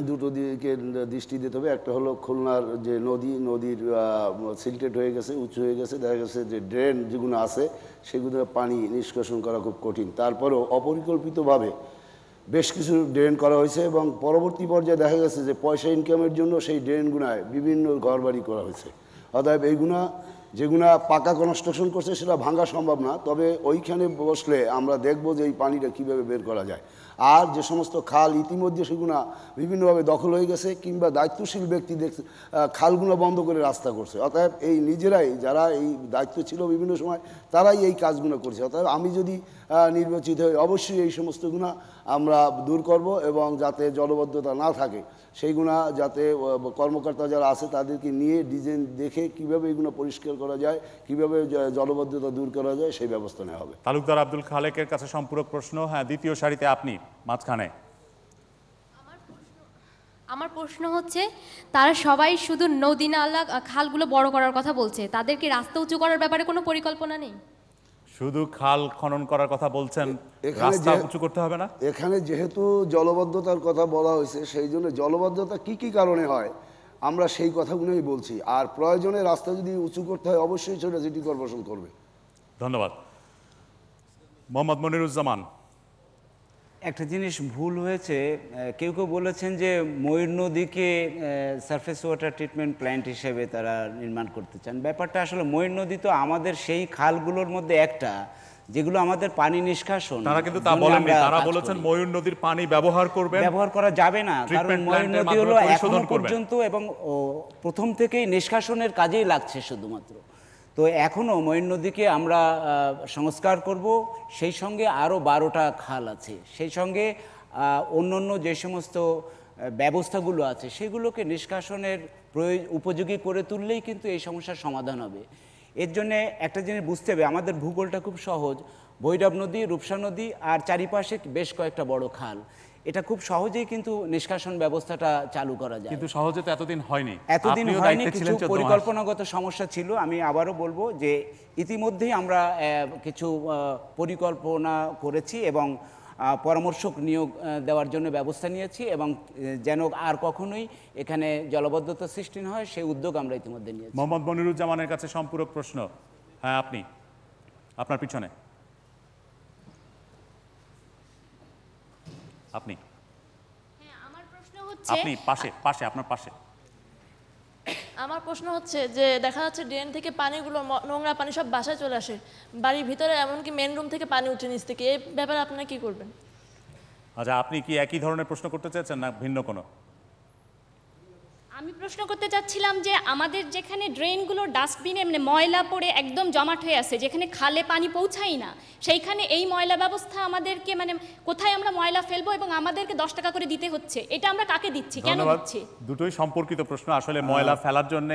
দুটো দিকে দৃষ্টি দিতে হবে। একটা হলো খুলনার যে নদীর সিল্টেড হয়ে গেছে, উঁচু হয়ে গেছে, দেখা গেছে যে ড্রেন যেগুলো আছে সেগুলো পানি নিষ্কাশন করা খুব কঠিন। তারপরেও অপরিকল্পিতভাবে বেশ কিছু ড্রেন করা হয়েছে এবং পরবর্তী পর্যায়ে দেখা গেছে যে পয়সা ইনকামের জন্য সেই ড্রেনগুনায় বিভিন্ন ঘরবাড়ি করা হয়েছে। অতএব এইগুলা যেগুলা পাকা কনস্ট্রাকশন করছে সেটা ভাঙা সম্ভব না, তবে ওইখানে বসলে আমরা দেখব যে এই পানিটা কীভাবে বের করা যায়। আর যে সমস্ত খাল ইতিমধ্যে সেগুলো বিভিন্নভাবে দখল হয়ে গেছে কিংবা দায়িত্বশীল ব্যক্তি দেখছে খালগুলো বন্ধ করে রাস্তা করছে, অতএব এই নিজেরাই যারা এই দায়িত্ব ছিল বিভিন্ন সময় তারাই এই কাজগুলো করছে। অতএব আমি যদি নির্বাচিত হই অবশ্যই এই সমস্তগুলো আমরা দূর করব এবং যাতে জলবদ্ধতা না থাকে সেইগুলো যাতে কর্মকর্তা যারা আছে তাদেরকে নিয়ে ডিজাইন দেখে কীভাবে এগুলো পরিষ্কার করা যায়, কীভাবে জলবদ্ধতা দূর করা যায় সেই ব্যবস্থা নেওয়া হবে। তালুকদার আব্দুল খালেকের কাছে সম্পূরক প্রশ্ন। হ্যাঁ, দ্বিতীয় সারিতে আপনি মাঝখানে। আমার প্রশ্ন হচ্ছে, তারা সবাই শুধু নদী নালা খালগুলো বড় করার কথা বলছে, তাদেরকে রাস্তা উঁচু করার ব্যাপারে কোনো পরিকল্পনা নেই? শুধু খাল খনন করার কথা বলছেন, রাস্তা উঁচু করতে হবে না? এখানে যেহেতু জলবদ্ধতার কথা বলা হয়েছে সেই জন্য জলবদ্ধতা কি কি কারণে হয় আমরা সেই কথাগুলোই বলছি। আর প্রয়োজনে রাস্তা যদি উঁচু করতে হয় অবশ্যই সেটা সিটি কর্পোরেশন করবে। ধন্যবাদ। মোহাম্মদ মনিরুজ্জামান। একটা জিনিস ভুল হয়েছে, কেউ কেউ বলেছেন যে ময়ূর নদীকে সারফেস ওয়াটার ট্রিটমেন্ট প্ল্যান্ট হিসেবে তারা নির্মাণ করতে চান। ব্যাপারটা আসলে ময়ূর নদী তো আমাদের সেই খালগুলোর মধ্যে একটা যেগুলো আমাদের পানি নিষ্কাশন। তারা কিন্তু তা বলেননি, তারা বলেছেন ময়ূর নদীর পানি ব্যবহার করবেন, ব্যবহার করা যাবে না, কারণ ময়ূর নদী হলো এখনো পর্যন্ত এবং প্রথম থেকেই নিষ্কাশনের কাজেই লাগছে শুধুমাত্র। তো এখনও ময়ূর নদীকে আমরা সংস্কার করব, সেই সঙ্গে আরও 12টা খাল আছে, সেই সঙ্গে অন্য যে সমস্ত ব্যবস্থাগুলো আছে সেগুলোকে নিষ্কাশনের উপযোগী করে তুললেই কিন্তু এই সমস্যার সমাধান হবে। এর জন্যে একটা জিনিস বুঝতে হবে, আমাদের ভূগোলটা খুব সহজ, ভৈরব নদী, রূপসা নদী আর চারিপাশে বেশ কয়েকটা বড় খাল, এটা খুব সহজেই কিন্তু নিষ্কাশন ব্যবস্থাটা চালু করা যায়। কিন্তু সহজে তো এতদিন হয়নি, এতদিন হয়নি, কিছু পরিকল্পনাগত সমস্যা ছিল। আমি আবারও বলবো যে ইতিমধ্যেই আমরা কিছু পরিকল্পনা করেছি এবং পরামর্শক নিয়োগ দেওয়ার জন্য ব্যবস্থা নিয়েছি এবং যেন আর কখনোই এখানে জলাবদ্ধতা সৃষ্টি না হয় সেই উদ্যোগ আমরা ইতিমধ্যে নিয়েছি। মোহাম্মদ মনিরুজ্জামানের কাছে সম্পূরক প্রশ্ন। হ্যাঁ, আপনার পিছনে আপনি পাশে আপনার পাশে। আমার প্রশ্ন হচ্ছে যে দেখা যাচ্ছে ড্রেন থেকে পানিগুলো নোংরা পানি সব বাসায় চলে আসে, বাড়ির ভিতরে এমনকি মেন রুম থেকে পানি উঠে নিচ থেকে, এই ব্যাপারে আপনারা কি করবেন? আচ্ছা, আপনি কি একই ধরনের প্রশ্ন করতে চাচ্ছেন না ভিন্ন কোনো? আমি প্রশ্ন করতে চাচ্ছিলাম যে আমাদের যেখানে ড্রেনগুলো ডাস্টবিনে মানে ময়লা পড়ে একদম জমাট হয়ে আছে, যেখানে খালে পানি পৌঁছাই না, সেইখানে এই ময়লা ব্যবস্থা আমাদেরকে মানে কোথায় আমরা ময়লা ফেলবো এবং আমাদেরকে 10 টাকা করে দিতে হচ্ছে, এটা আমরা কাকে দিচ্ছি, কেন দিচ্ছি? দুটোই সম্পর্কিত প্রশ্ন। আসলে ময়লা ফেলার জন্য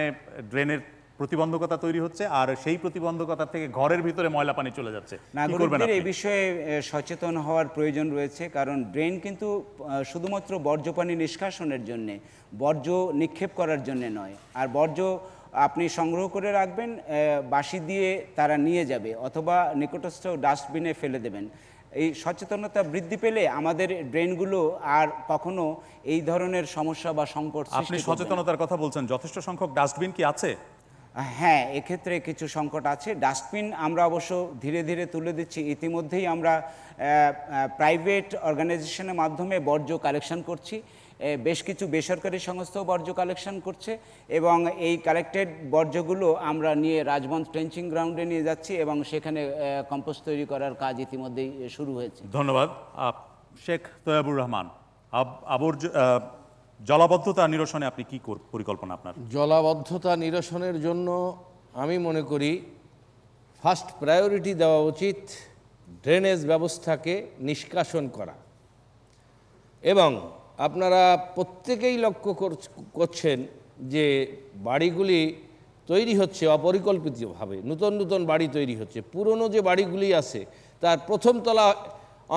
ড্রেনের প্রতিবন্ধকতা তৈরি হচ্ছে আর সেই প্রতিবন্ধকতা থেকে ঘরের ভিতরে ময়লা পানি চলে যাচ্ছে। নাগরিকদের এই বিষয়ে সচেতন হওয়ার প্রয়োজন রয়েছে, কারণ ড্রেন কিন্তু শুধুমাত্র বর্জ্য পানি নিষ্কাশনের জন্য, বর্জ্য নিক্ষেপ করার জন্য নয়। আর বর্জ্য আপনি সংগ্রহ করে রাখবেন, বাঁশি দিয়ে তারা নিয়ে যাবে অথবা নিকটস্থ ডাস্টবিনে ফেলে দেবেন। এই সচেতনতা বৃদ্ধি পেলে আমাদের ড্রেনগুলো আর কখনো এই ধরনের সমস্যা বা সংকট সৃষ্টি করবে না। আপনি সচেতনতার কথা বলছেন, যথেষ্ট সংখ্যক ডাস্টবিন কি আছে? হ্যাঁ, এক্ষেত্রে কিছু সংকট আছে। ডাস্টবিন আমরা অবশ্য ধীরে ধীরে তুলে দিচ্ছি। ইতিমধ্যেই আমরা প্রাইভেট অর্গানাইজেশনের মাধ্যমে বর্জ্য কালেকশন করছি, বেশ কিছু বেসরকারি সংস্থাও বর্জ্য কালেকশন করছে এবং এই কালেক্টেড বর্জ্যগুলো আমরা নিয়ে রাজমঞ্চ ট্রেঞ্চিং গ্রাউন্ডে নিয়ে যাচ্ছি এবং সেখানে কম্পোস্ট তৈরি করার কাজ ইতিমধ্যেই শুরু হয়েছে। ধন্যবাদ। শেখ তৈয়াবুর রহমান, জলাবদ্ধতা নিরসনে আপনি কি পরিকল্পনা আপনার? জলাবদ্ধতা নিরসনের জন্য আমি মনে করি ফার্স্ট প্রায়োরিটি দেওয়া উচিত ড্রেনেজ ব্যবস্থাকে নিষ্কাশন করা। এবং আপনারা প্রত্যেকেই লক্ষ্য করছেন যে বাড়িগুলি তৈরি হচ্ছে অপরিকল্পিতভাবে, নতুন নতুন বাড়ি তৈরি হচ্ছে। পুরনো যে বাড়িগুলি আছে তার প্রথম তলা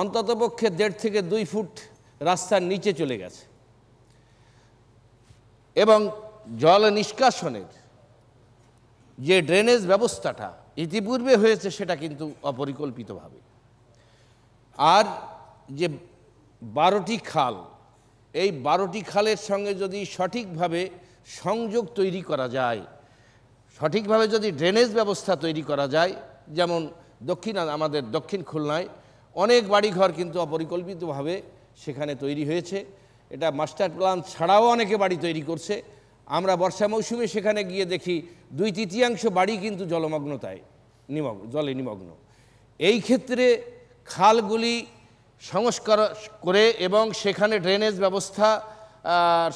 অন্ততপক্ষে 1.5 থেকে 2 ফুট রাস্তার নিচে চলে গেছে এবং জল নিষ্কাশনের যে ড্রেনেজ ব্যবস্থাটা ইতিপূর্বে হয়েছে সেটা কিন্তু অপরিকল্পিতভাবে। আর যে 12টি খাল, এই 12টি খালের সঙ্গে যদি সঠিকভাবে সংযোগ তৈরি করা যায়, সঠিকভাবে যদি ড্রেনেজ ব্যবস্থা তৈরি করা যায়, যেমন আমাদের দক্ষিণ খুলনায় অনেক বাড়িঘর কিন্তু অপরিকল্পিতভাবে সেখানে তৈরি হয়েছে। এটা মাস্টার প্ল্যান ছাড়াও অনেকে বাড়ি তৈরি করছে। আমরা বর্ষা মৌসুমে সেখানে গিয়ে দেখি 2/3 বাড়ি কিন্তু জলে নিমগ্ন। এই ক্ষেত্রে খালগুলি সংস্কার করে এবং সেখানে ড্রেনেজ ব্যবস্থা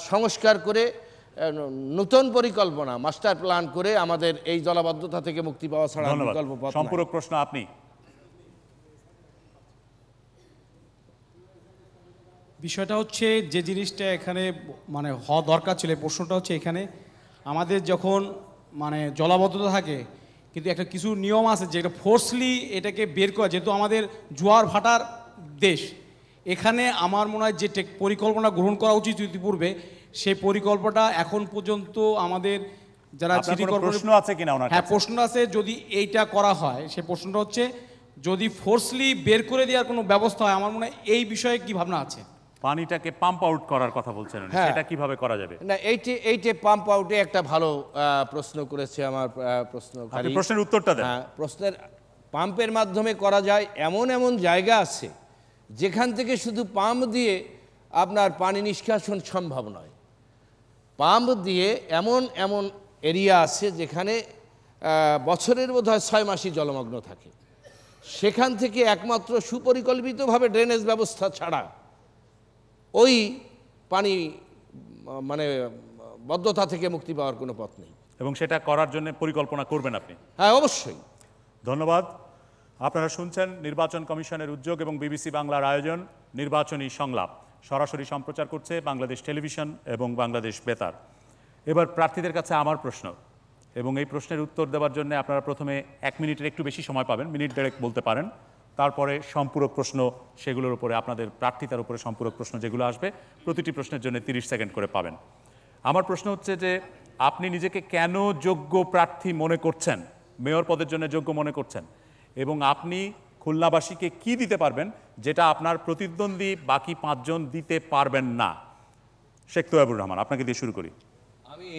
সংস্কার করে নতুন পরিকল্পনা মাস্টার প্ল্যান করে আমাদের এই জলাবদ্ধতা থেকে মুক্তি পাওয়া ছাড়া বিকল্প পথ নাই। সম্পূরক প্রশ্ন আপনি। বিষয়টা হচ্ছে যে জিনিসটা এখানে মানে হওয়া দরকার ছিল, প্রশ্নটা হচ্ছে এখানে আমাদের যখন মানে জলাবদ্ধতা থাকে কিন্তু একটা কিছু নিয়ম আছে যেটা ফোর্সলি এটাকে বের করা, যেহেতু আমাদের জোয়ার ভাটার দেশ, এখানে আমার মনে হয় যে পরিকল্পনা গ্রহণ করা উচিত ইতিপূর্বে, সেই পরিকল্পনাটা এখন পর্যন্ত আমাদের যারা সিটি কর্পোরেশন প্রশ্ন আছে কিনা ওনার? হ্যাঁ, প্রশ্ন আছে। যদি এইটা করা হয়, সেই প্রশ্নটা হচ্ছে যদি ফোর্সলি বের করে দেওয়ার কোনো ব্যবস্থা হয়, আমার মনে হয় এই বিষয়ে কি ভাবনা আছে? পানিটাকে পাম্প আউট করার কথা বলছেন, সেটা কিভাবে করা যাবে? না, এইটে পাম্প আউটে একটা ভালো প্রশ্ন করেছে আমার প্রশ্নের উত্তরটা দেন। প্রশ্নের পাম্পের মাধ্যমে করা যায় এমন জায়গা আছে যেখান থেকে শুধু পাম্প দিয়ে আপনার পানি নিষ্কাশন সম্ভব নয়। পাম্প দিয়ে এমন এমন এরিয়া আছে যেখানে বছরের বোধহয় 6 মাসই জলমগ্ন থাকে। সেখান থেকে একমাত্র সুপরিকল্পিতভাবে ড্রেনেজ ব্যবস্থা ছাড়া ওই পানি মানে বদ্ধতা থেকে মুক্তি পাওয়ার কোনো পথ নেই। এবং সেটা করার জন্য পরিকল্পনা করবেন আপনি? হ্যাঁ, অবশ্যই। ধন্যবাদ। আপনারা শুনছেন নির্বাচন কমিশনের উদ্যোগ এবং বিবিসি বাংলার আয়োজন নির্বাচনী সংলাপ, সরাসরি সম্প্রচার করছে বাংলাদেশ টেলিভিশন এবং বাংলাদেশ বেতার। এবার প্রার্থীদের কাছে আমার প্রশ্ন, এবং এই প্রশ্নের উত্তর দেওয়ার জন্য আপনারা প্রথমে 1 মিনিটের একটু বেশি সময় পাবেন, মিনিট দেড়েক বলতে পারেন। তারপরে সম্পূরক প্রশ্ন, সেগুলোর উপরে আপনাদের প্রার্থিতার উপরে সম্পূরক প্রশ্ন যেগুলো আসবে, প্রতিটি প্রশ্নের জন্য 30 সেকেন্ড করে পাবেন। আমার প্রশ্ন হচ্ছে যে আপনি নিজেকে কেন যোগ্য প্রার্থী মনে করছেন, মেয়র পদের জন্য যোগ্য মনে করছেন, এবং আপনি খুলনাবাসীকে কি দিতে পারবেন যেটা আপনার প্রতিদ্বন্দ্বী বাকি 5 জন দিতে পারবেন না? শেখ তোয়াবুর রহমান, আপনাকে দিয়ে শুরু করি। আমি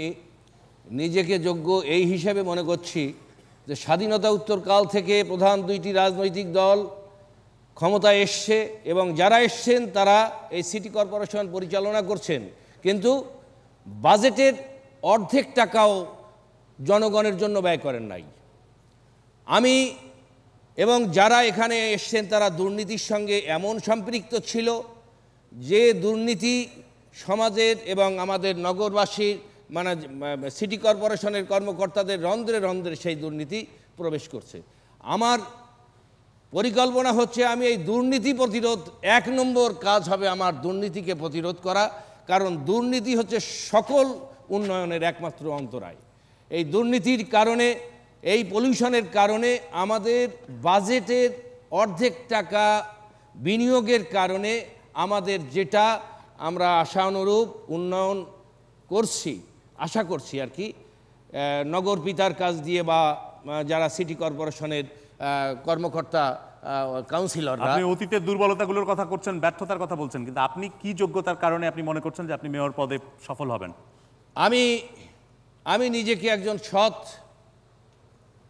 নিজেকে যোগ্য এই হিসাবে মনে করছি যে স্বাধীনতা উত্তরকাল থেকে প্রধান 2টি রাজনৈতিক দল ক্ষমতায় এসছে এবং যারা এসছেন তারা এই সিটি কর্পোরেশন পরিচালনা করছেন, কিন্তু বাজেটের অর্ধেক টাকাও জনগণের জন্য ব্যয় করেন নাই। আমি এবং যারা এখানে এসছেন তারা দুর্নীতির সঙ্গে এমন সম্পৃক্ত ছিল যে দুর্নীতি সমাজের এবং আমাদের নগরবাসীর মানে সিটি কর্পোরেশনের কর্মকর্তাদের রন্ধ্রে রন্ধ্রে সেই দুর্নীতি প্রবেশ করছে। আমার পরিকল্পনা হচ্ছে আমি এই দুর্নীতি প্রতিরোধ 1 নম্বর কাজ হবে আমার দুর্নীতিকে প্রতিরোধ করা, কারণ দুর্নীতি হচ্ছে সকল উন্নয়নের একমাত্র অন্তরায়। এই দুর্নীতির কারণে, এই পলিউশনের কারণে আমাদের বাজেটের অর্ধেক টাকা বিনিয়োগের কারণে আমাদের যেটা আমরা আশানুরূপ উন্নয়ন করছি, আশা করছি আর কি, নগর পিতার কাজ দিয়ে বা যারা সিটি কর্পোরেশনের কর্মকর্তা কাউন্সিলররা। আপনি অতীতের দুর্বলতাগুলোর কথা করছেন, ব্যর্থতার কথা বলছেন, কিন্তু আপনি কি যোগ্যতার কারণে আপনি মনে করছেন যে আপনি মেয়র পদে সফল হবেন? আমি নিজেকে একজন সৎ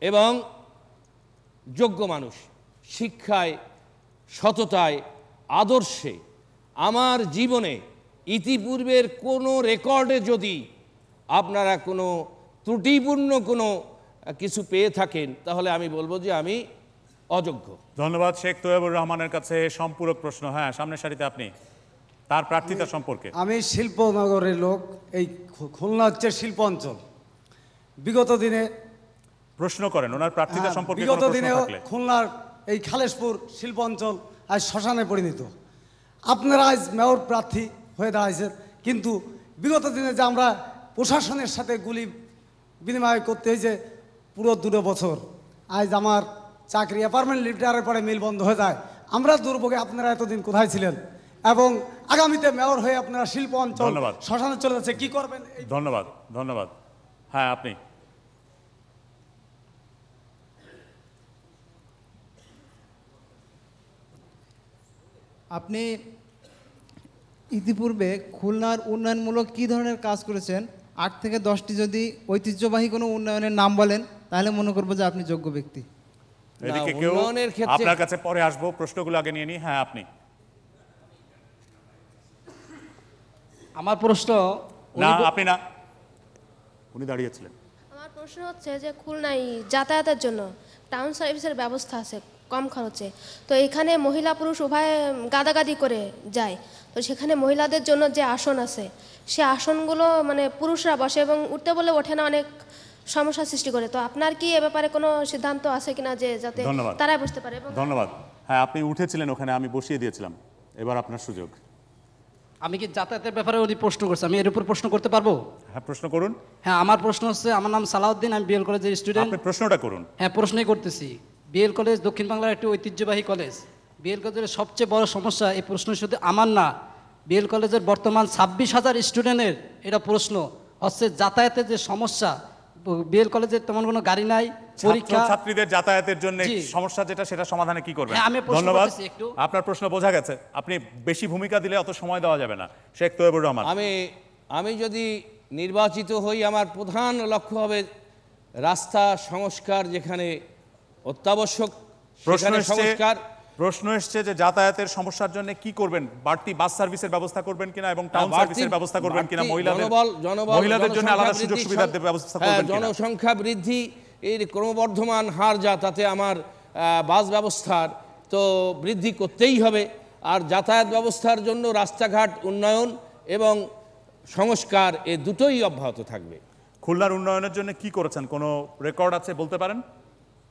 এবং যোগ্য মানুষ, শিক্ষায়, সততায়, আদর্শে আমার জীবনে ইতিপূর্বের কোনো রেকর্ডে যদি আপনারা কোনো ত্রুটিপূর্ণ কোনো কিছু পেয়ে থাকেন তাহলে আমি বলবো যে আমি অযোগ্য। ধন্যবাদ। শেখ তোয়াবুর রহমানের কাছে সম্পূরক প্রশ্ন। হ্যাঁ, সামনের সারিতে আপনি, তার প্রার্থিতা সম্পর্কে। আমি শিল্পনগরের লোক, এই খুলনা হচ্ছে শিল্প অঞ্চল। বিগত দিনে প্রশ্ন করেন ওনার প্রার্থিতা সম্পর্কে। বিগত দিনেও খুলনার এই খালেশপুর শিল্প অঞ্চল আজ শ্মশানে পরিণত। আপনারা আজ মেয়র প্রার্থী হয়ে দাঁড়াইছেন, কিন্তু বিগত দিনে যে আমরা প্রশাসনের সাথে গুলি বিনিময় করতে হয়েছে পুরো 2 বছর, আজ আমার চাকরি অ্যাপার্টমেন্ট লিফটারের পরে মিল বন্ধ হয়ে যায়। আমরা দুর্ভোগে, আপনারা এতদিন কোথায় ছিলেন? এবং আগামীতে মেয়র হয়ে আপনারা শিল্প অঞ্চল শ্মশানে চলে যাচ্ছে, কি করবেন? ধন্যবাদ। ধন্যবাদ। হ্যাঁ, আপনি। আপনি ইতিপূর্বে খুলনার উন্নয়নমূলক কী ধরনের কাজ করেছেন? 8 থেকে 10টি যদি ঐতিহ্যবাহী কোনো উন্নয়নের নাম বলেন তাহলে মনে করবো যে আপনি যোগ্য ব্যক্তি। এদিকে কেউ আপনার কাছে পরে আসবো, প্রশ্নগুলো আগে নিয়ে নিই। হ্যাঁ, আপনি। আমার প্রশ্ন। না, আপনি না, উনি দাঁড়িয়েছিলেন। আমার প্রশ্ন হচ্ছে যে খুলনায় যাতায়াতের জন্য টাউন সার্ভিসের ব্যবস্থা আছে কম খরচে, তো এখানে মহিলা পুরুষ উভয় গাদাগাদি করে যায়, তো সেখানে মহিলাদের জন্য যে আসন আছে সে আসনগুলো মানে পুরুষরা বসে এবং উঠতে বলে ওঠে না, অনেক সমস্যা সৃষ্টি করে। তো আপনার কি এ ব্যাপারে কোনো সিদ্ধান্ত আছে কিনা যে যাতে তারাই বসতে পারে? ধন্যবাদ। হ্যাঁ, আপনি উঠেছিলেন ওখানে, আমি বসিয়ে দিয়েছিলাম, এবার আপনার সুযোগ। আমি কি যাতায়াতের ব্যাপারে উনি প্রশ্ন করছে, আমি এর উপর প্রশ্ন করতে পারবো? হ্যাঁ, প্রশ্ন করুন। হ্যাঁ, আমার প্রশ্ন হচ্ছে, আমার নাম সালাউদ্দিন, আমি বিএল কলেজের স্টুডেন্ট। আপনি প্রশ্নটা করুন। হ্যাঁ, প্রশ্নই করতেছি। বিএল কলেজ দক্ষিণ বাংলার একটি ঐতিহ্যবাহী কলেজ। বিএল কলেজের সবচেয়ে বড় সমস্যা, এই প্রশ্ন শুধু আমার না, বিএল কলেজের বর্তমান 26,000 স্টুডেন্টের এটা প্রশ্ন হচ্ছে যাতায়াতের যে সমস্যা। বিএল কলেজে তেমন কোনো গাড়ি নাই, পরীক্ষা ছাত্রীদের যাতায়াতের জন্য সমস্যা যেটা, সেটা সমাধানে কি করবেন? ধন্যবাদ। আপনার প্রশ্ন বোঝা গেছে, আপনি বেশি ভূমিকা দিলে অত সময় দেওয়া যাবে না। শেখ তোয়াবুর রহমান। আমি যদি নির্বাচিত হই, আমার প্রধান লক্ষ্য হবে রাস্তা সংস্কার, যেখানে অত্যাবশ্যক সেখানে সংস্কার, প্রশ্ন এসছে যে যাতায়াতের সমস্যার জন্য কি করবেন, বাড়তি বাস সার্ভিসের ব্যবস্থা করবেন কিনা এবং টাউন সার্ভিসের ব্যবস্থা করবেন কিনা, মহিলাদের জন্য আলাদা সুযোগ সুবিধার ব্যবস্থা করবেন কিনা? জনসংখ্যা বৃদ্ধি এর ক্রমবর্ধমান হার যা, তাতে আমার বাস ব্যবস্থার তো বৃদ্ধি করতেই হবে। আর যাতায়াত ব্যবস্থার জন্য রাস্তাঘাট উন্নয়ন এবং সংস্কার এ দুটোই অব্যাহত থাকবে। খুলনার উন্নয়নের জন্য কি করেছেন, কোনো রেকর্ড আছে বলতে পারেন?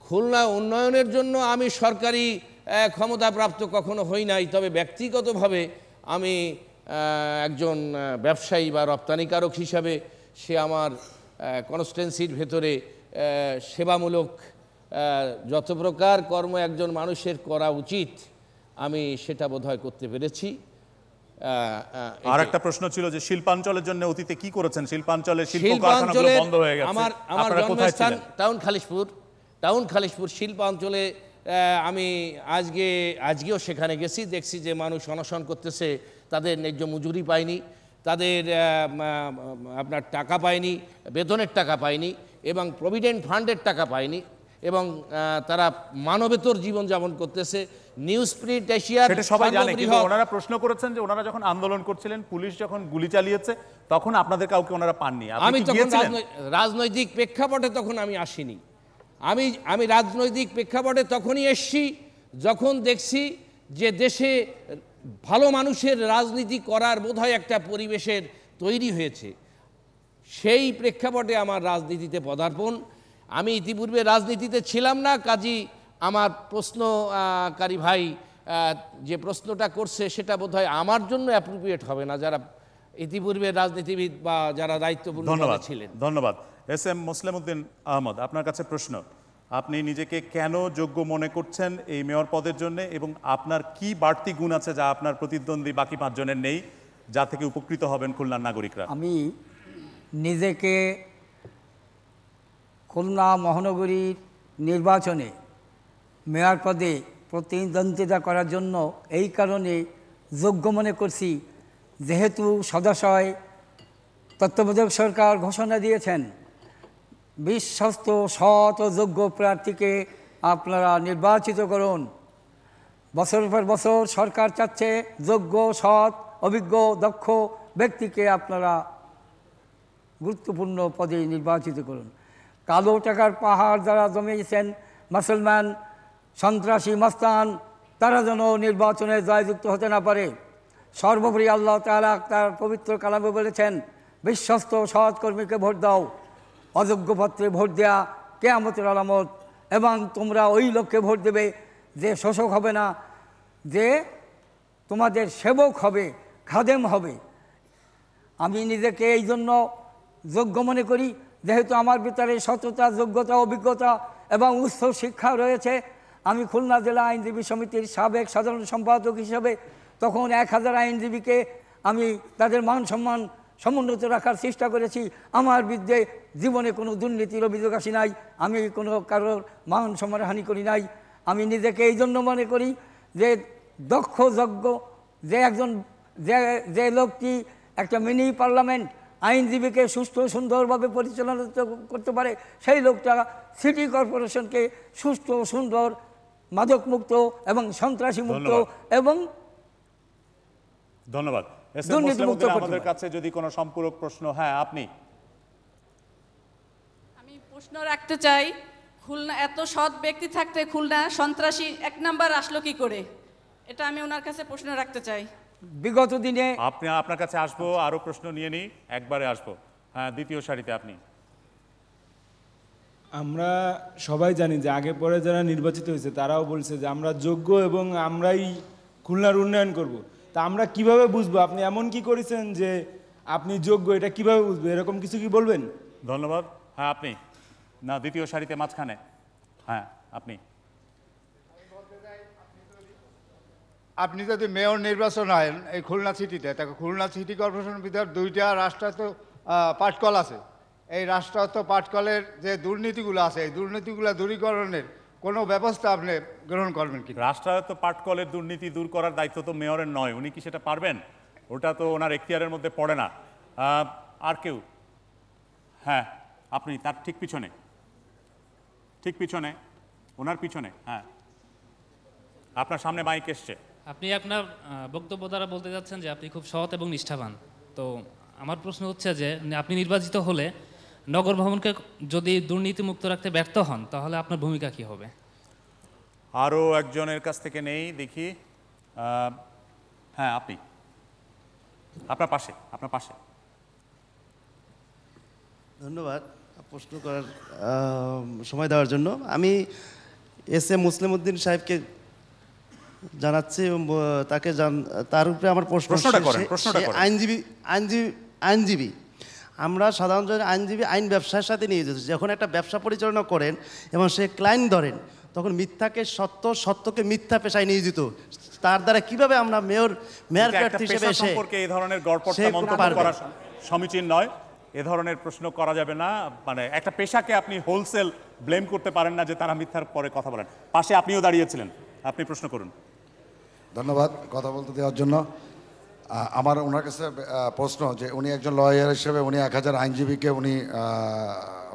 খুলনা উন্নয়নের জন্য আমি সরকারি ক্ষমতাপ্রাপ্ত কখনো হই নাই, তবে ব্যক্তিগতভাবে আমি একজন ব্যবসায়ী বা রপ্তানিকারক হিসাবে সে আমার কনস্টিটুয়েন্সির ভেতরে সেবামূলক যত প্রকার কর্ম একজন মানুষের করা উচিত আমি সেটা বোধহয় করতে পেরেছি। আর একটা প্রশ্ন ছিল যে শিল্পাঞ্চলের জন্য অতীতে কি করেছেন? শিল্পাঞ্চলের শিল্প কারখানাগুলো বন্ধ হয়ে গেছে, আমার জন্মস্থান টাউন খালিশপুর শিল্পাঞ্চলে আমি আজকেও সেখানে গেছি, দেখছি যে মানুষ অনশন করতেছে, তাদের ন্যায্য মজুরি পায়নি, তাদের আপনার টাকা পায়নি, বেতনের টাকা পায়নি এবং প্রভিডেন্ট ফান্ডের টাকা পায়নি এবং তারা মানবেতর জীবনযাপন করতেছে। নিউজ প্রিন্ট এশিয়া সেটা সবাই জানে, কিন্তু ওনারা প্রশ্ন করেছেন যে ওনারা যখন আন্দোলন করছিলেন, পুলিশ যখন গুলি চালিয়েছে, তখন আপনাদের কাউকে ওনারা পাননি। আমি তখন রাজনৈতিক প্রেক্ষাপটে তখন আমি আসিনি। আমি রাজনৈতিক প্রেক্ষাপটে তখনই এসছি যখন দেখছি যে দেশে ভালো মানুষের রাজনীতি করার বোধহয় একটা পরিবেশের তৈরি হয়েছে। সেই প্রেক্ষাপটে আমার রাজনীতিতে পদার্পণ। আমি ইতিপূর্বে রাজনীতিতে ছিলাম না, কাজী আমার প্রশ্নকারী ভাই যে প্রশ্নটা করছে সেটা বোধহয় আমার জন্য অ্যাপ্রোপ্রিয়েট হবে না, যারা ইতিপূর্বে রাজনীতিবিদ বা যারা দায়িত্বপূর্ণ ছিলেন। ধন্যবাদ। এস এম মোসলেম উদ্দিন আহমদ, আপনার কাছে প্রশ্ন, আপনি নিজেকে কেন যোগ্য মনে করছেন এই মেয়র পদের জন্য এবং আপনার কি বাড়তি গুণ আছে যা আপনার প্রতিদ্বন্দ্বী বাকি 5 জনের নেই, যা থেকে উপকৃত হবেন খুলনার নাগরিকরা? আমি নিজেকে খুলনা মহানগরীর নির্বাচনে মেয়র পদে প্রতিদ্বন্দ্বিতা করার জন্য এই কারণে যোগ্য মনে করছি, যেহেতু সদাশয় তত্ত্বাবধায়ক সরকার ঘোষণা দিয়েছেন বিশ্বস্ত সৎ ও যোগ্য প্রার্থীকে আপনারা নির্বাচিত করুন। বছরের পর বছর সরকার চাচ্ছে যোগ্য সৎ অভিজ্ঞ দক্ষ ব্যক্তিকে আপনারা গুরুত্বপূর্ণ পদে নির্বাচিত করুন। কালো টাকার পাহাড় যারা জমিয়েছেন, মুসলমান সন্ত্রাসী মস্তান, তারা যেন নির্বাচনে জয়যুক্ত হতে না পারে। সর্বোপরি আল্লাহ তাআলা তার পবিত্র কালামে বলেছেন, বিশ্বস্ত সৎ কর্মীকে ভোট দাও, অযোগ্য পত্রে ভোট দেয়া কিয়ামতের আলামত। এবং তোমরা ওই লোককে ভোট দেবে যে শোষক হবে না, যে তোমাদের সেবক হবে, খাদেম হবে। আমি নিজেকে এই জন্য যোগ্য মনে করি, যেহেতু আমার ভিতরে সততা, যোগ্যতা, অভিজ্ঞতা এবং উচ্চ শিক্ষা রয়েছে। আমি খুলনা জেলা আইনজীবী সমিতির সাবেক সাধারণ সম্পাদক হিসেবে তখন 1000 আইনজীবীকে আমি তাদের মান সম্মান সমুন্নত রাখার চেষ্টা করেছি। আমার বিরুদ্ধে জীবনে কোনো দুর্নীতির অভিযোগ আসি নাই, আমি কোনো কারোর মান সম্মানের হানি করি নাই। আমি নিজেকে এই জন্য মনে করি যে দক্ষ যোগ্য যে একজন যে লোকটি একটা মিনি পার্লামেন্ট আইনজীবীকে সুস্থ সুন্দরভাবে পরিচালনা করতে পারে, সেই লোকটা সিটি কর্পোরেশনকে সুস্থ সুন্দর মাদকমুক্ত এবং সন্ত্রাসী মুক্ত এবং ধন্যবাদ। আমাদের কাছে যদি কোনো সম্পূরক প্রশ্ন, হ্যাঁ আপনি। আমি প্রশ্ন রাখতে চাই, খুলনা এত সৎ ব্যক্তি থাকতে খুলনা সন্ত্রাসী 1 নাম্বার আসলো কি করে, এটা আমি ওনার কাছে প্রশ্ন রাখতে চাই। বিগত দিনে আপনার কাছে আসবো, আরো প্রশ্ন নিয়ে নিই, একবারে আসবো। হ্যাঁ, দ্বিতীয় সারিতে আপনি। আমরা সবাই জানি যে আগে পরে যারা নির্বাচিত হয়েছে তারাও বলছে যে আমরা যোগ্য এবং আমরাই খুলনার উন্নয়ন করব। তা আমরা কিভাবে বুঝবো আপনি এমন কি করেছেন যে আপনি যোগ্য, এটা কিভাবে বুঝবো, এরকম কিছু কি বলবেন? ধন্যবাদ। হ্যাঁ আপনি, না দ্বিতীয় সারিতে মাঝখানে, হ্যাঁ আপনি। আপনি যদি মেয়র নির্বাচন হয় এই খুলনা সিটিতে, তাকে খুলনা সিটি কর্পোরেশনের ভিতর 2টা রাষ্ট্রায়ত্ত পাটকল আছে। এই রাষ্ট্রায়ত্ত পাটকলের যে দুর্নীতিগুলো আছে, এই দুর্নীতিগুলো দূরীকরণের কোনো ব্যবস্থা আপনি গ্রহণ করবেন কি? রাষ্ট্রায়ত্ত পাটকলের দুর্নীতি দূর করার দায়িত্ব তো মেয়রের নয়, উনি কি সেটা পারবেন? ওটা তো ওনার এখতিয়ারের মধ্যে পড়ে না। আর কেউ? হ্যাঁ আপনি, তার ঠিক পিছনে, ওনার পিছনে। হ্যাঁ আপনার সামনে মাইক এসছে। আপনি আপনার বক্তব্য দ্বারা বলতে যাচ্ছেন যে আপনি খুব সৎ এবং নিষ্ঠাবান। তো আমার প্রশ্ন হচ্ছে যে আপনি নির্বাচিত হলে নগর ভবনকে যদি দুর্নীতিমুক্ত রাখতে ব্যর্থ হন তাহলে আপনার ভূমিকা কি হবে? আরও একজনের কাছ থেকে নেই, দেখি। হ্যাঁ, আপনি, আপনার পাশে। ধন্যবাদ প্রশ্ন করার সময় দেওয়ার জন্য। আমি এস.এ. মুসলিম উদ্দিন সাহেবকে জানাচ্ছি এবং তাকে তার উপরে আমার প্রশ্ন, আইনজীবী। আমরা সাধারণত আইনজীবী আইন ব্যবসার সাথে নিয়ে যেতে, যখন একটা ব্যবসা পরিচালনা করেন এবং সে ক্লায়েন্ট ধরেন তখন মিথ্যাকে সত্য, সত্যকে মিথ্যা পেশায় নিয়োজিত, তার দ্বারা কিভাবে আমরা মেয়র প্রার্থী হিসেবে এসে সম্পর্কে এই ধরনের গড়পড়তা মন্তব্য করা সমীচীন নয়। এ ধরনের প্রশ্ন করা যাবে না। মানে একটা পেশাকে আপনি হোলসেল ব্লেম করতে পারেন না যে তারা মিথ্যার পরে কথা বলেন। পাশে আপনিও দাঁড়িয়েছিলেন, আপনি প্রশ্ন করুন। ধন্যবাদ কথা বলতে দেওয়ার জন্য। আমার ওনার কাছে প্রশ্ন যে উনি একজন লয়ার হিসেবে উনি 1000 আইনজীবীকে উনি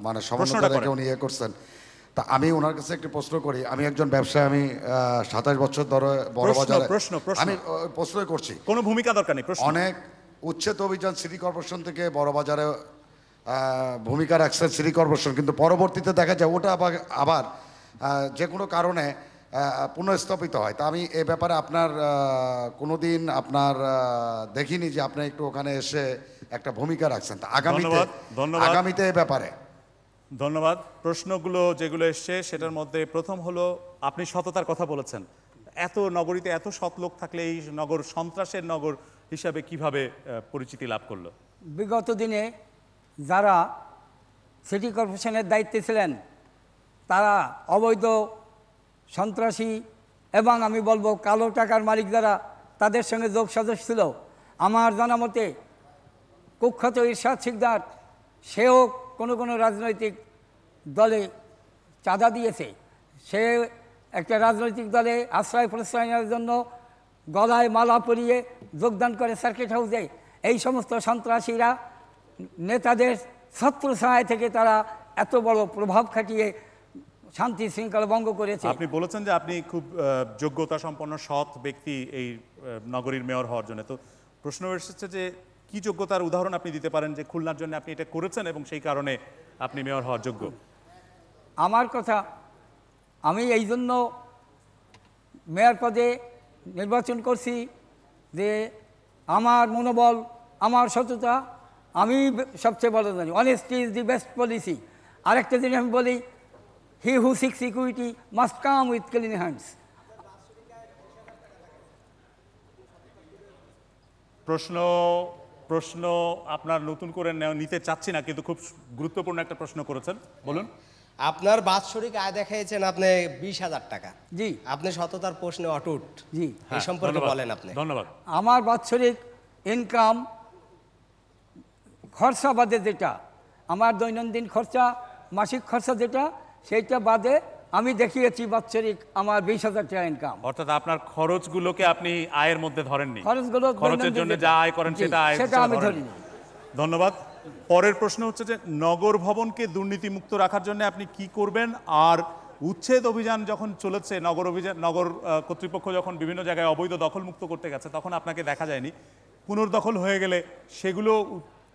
মানে সমন্বয় রেখে উনি করছেন। তা আমি ওনার কাছে একটি প্রশ্ন করি। আমি একজন ব্যবসায়ী, আমি 27 বছর ধরে বড় বাজারে আমি প্রশ্নই করছি, কোনো ভূমিকা দরকার নেই। অনেক উচ্ছেদ অভিযান সিটি কর্পোরেশন থেকে বড় বাজারে ভূমিকা রাখছেন সিটি কর্পোরেশন, কিন্তু পরবর্তীতে দেখা যায় ওটা আবার যে কোনো কারণে পুনঃস্থাপিত হয়। তা আমি এ ব্যাপারে আপনার কোনোদিন আপনার দেখিনি যে আপনি একটু ওখানে এসে একটা ভূমিকা রাখছেন। তা আগামীতে এ ব্যাপারে ধন্যবাদ। প্রশ্নগুলো যেগুলো এসছে সেটার মধ্যে প্রথম হলো, আপনি সততার কথা বলেছেন। এত নগরীতে এত সৎ লোক থাকলে এই নগর সন্ত্রাসের নগর হিসাবে কিভাবে পরিচিতি লাভ করলো? বিগত দিনে যারা সিটি কর্পোরেশনের দায়িত্বে ছিলেন তারা অবৈধ সন্ত্রাসী এবং আমি বলবো কালো টাকার মালিক যারা, তাদের সঙ্গে যোগ সাজস ছিল। আমার জানা মতে কুখ্যাত ইরশাদ শিকদার, সেও কোনো রাজনৈতিক দলে চাঁদা দিয়েছে। সে একটা রাজনৈতিক দলে আশ্রয় প্রশ্রয়ের জন্য গলায় মালা পরিয়ে যোগদান করে সার্কিট হাউসে। এই সমস্ত সন্ত্রাসীরা নেতাদের ছত্রছায়া থেকে তারা এত বড় প্রভাব খাটিয়ে শান্তি শৃঙ্খলা ভঙ্গ করেছে। আপনি বলেছেন যে আপনি খুব যোগ্যতা সম্পন্ন সৎ ব্যক্তি এই নগরীর মেয়র হওয়ার জন্য। তো প্রশ্ন এসেছে যে কি যোগ্যতার উদাহরণ আপনি দিতে পারেন যে খুলনার জন্য আপনি এটা করেছেন এবং সেই কারণে আপনি মেয়র হওয়ার যোগ্য? আমার কথা, আমি এই জন্য মেয়র পদে নির্বাচন করছি যে আমার মনোবল, আমার সততা, আমি সবচেয়ে বড় জানি। Honesty is the best policy. আরেকটা জিনিস আমি বলি, he who seeks equity must come with clean hands. প্রশ্ন আপনার নতুন করে নিতে চাচ্ছি না, কিন্তু খুব গুরুত্বপূর্ণ একটা প্রশ্ন করেছেন, বলুন। আপনার বাৎসরিক আয় দেখাইছেন আপনি 20,000 টাকা। জি। আপনি সততার প্রশ্নে অটুট। জি। এই সম্পর্কে বলেন আপনি। ধন্যবাদ। আমার বাৎসরিক ইনকাম খরচা বাদে যেটা, আমার দৈনন্দিন খরচা, মাসিক খরচা যেটা, সেইটা বাদে আমি দেখিয়েছি বাৎসরিক আমার 20,000 টাকা ইনকাম। অর্থাৎ আপনার খরচগুলোকে আপনি আয়ের মধ্যে ধরেননি? খরচের জন্য যা আয় করেন সেটা আমি ধরিনি। ধন্যবাদ। পরের প্রশ্ন হচ্ছে যে নগর ভবনকে দুর্নীতিমুক্ত রাখার জন্য আপনি কি করবেন? আর উচ্ছেদ অভিযান যখন চলেছে, নগর কর্তৃপক্ষ যখন বিভিন্ন জায়গায় অবৈধ দখল মুক্ত করতে গেছে তখন আপনাকে দেখা যায়নি। পুনর্দখল হয়ে গেলে সেগুলো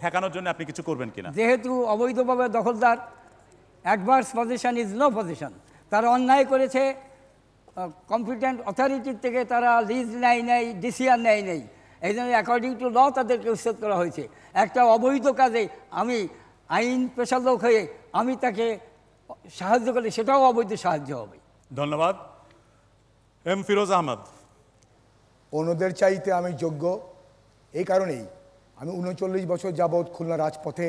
ঠেকানোর জন্য আপনি কিছু করবেন কিনা? যেহেতু অবৈধভাবে দখলদার, adverse position is no position. তারা অন্যায় করেছে, কম্পিটেন্ট অথরিটির থেকে তারা লিজ নেয়, ডিসিশন নেই। এই জন্য অ্যাকর্ডিং টু ল তাদেরকে উচ্ছেদ করা হয়েছে। একটা অবৈধ কাজে আমি আইন পেশার লোক হয়ে আমি তাকে সাহায্য করলে সেটাও অবৈধ সাহায্য হবে। ধন্যবাদ। এম ফিরোজ আহমদ। অন্যদের চাইতে আমি যোগ্য এই কারণেই আমি 39 বছর যাবৎ খুলনা রাজপথে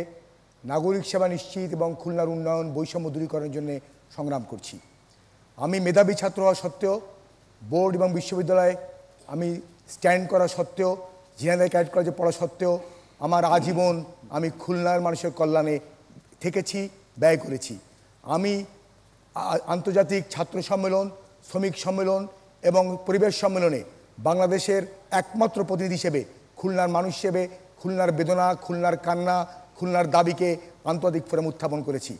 নাগরিক সেবা নিশ্চিত এবং খুলনার উন্নয়ন, বৈষম্য দূরীকরণের জন্য সংগ্রাম করছি। আমি মেধাবী ছাত্র হওয়া সত্ত্বেও, বোর্ড এবং বিশ্ববিদ্যালয়ে আমি স্ট্যান্ড করা সত্ত্বেও, জিনাদের ক্যাডেট কলেজে পড়া সত্ত্বেও আমার আজীবন আমি খুলনার মানুষের কল্যাণে থেকেছি, ব্যয় করেছি। আমি আন্তর্জাতিক ছাত্র সম্মেলন, শ্রমিক সম্মেলন এবং পরিবেশ সম্মেলনে বাংলাদেশের একমাত্র প্রতিনিধি হিসেবে, খুলনার মানুষ হিসেবে খুলনার বেদনা, খুলনার কান্না, খুলনার দাবিকে আন্তর্জাতিক ফোরামে উত্থাপন করেছি।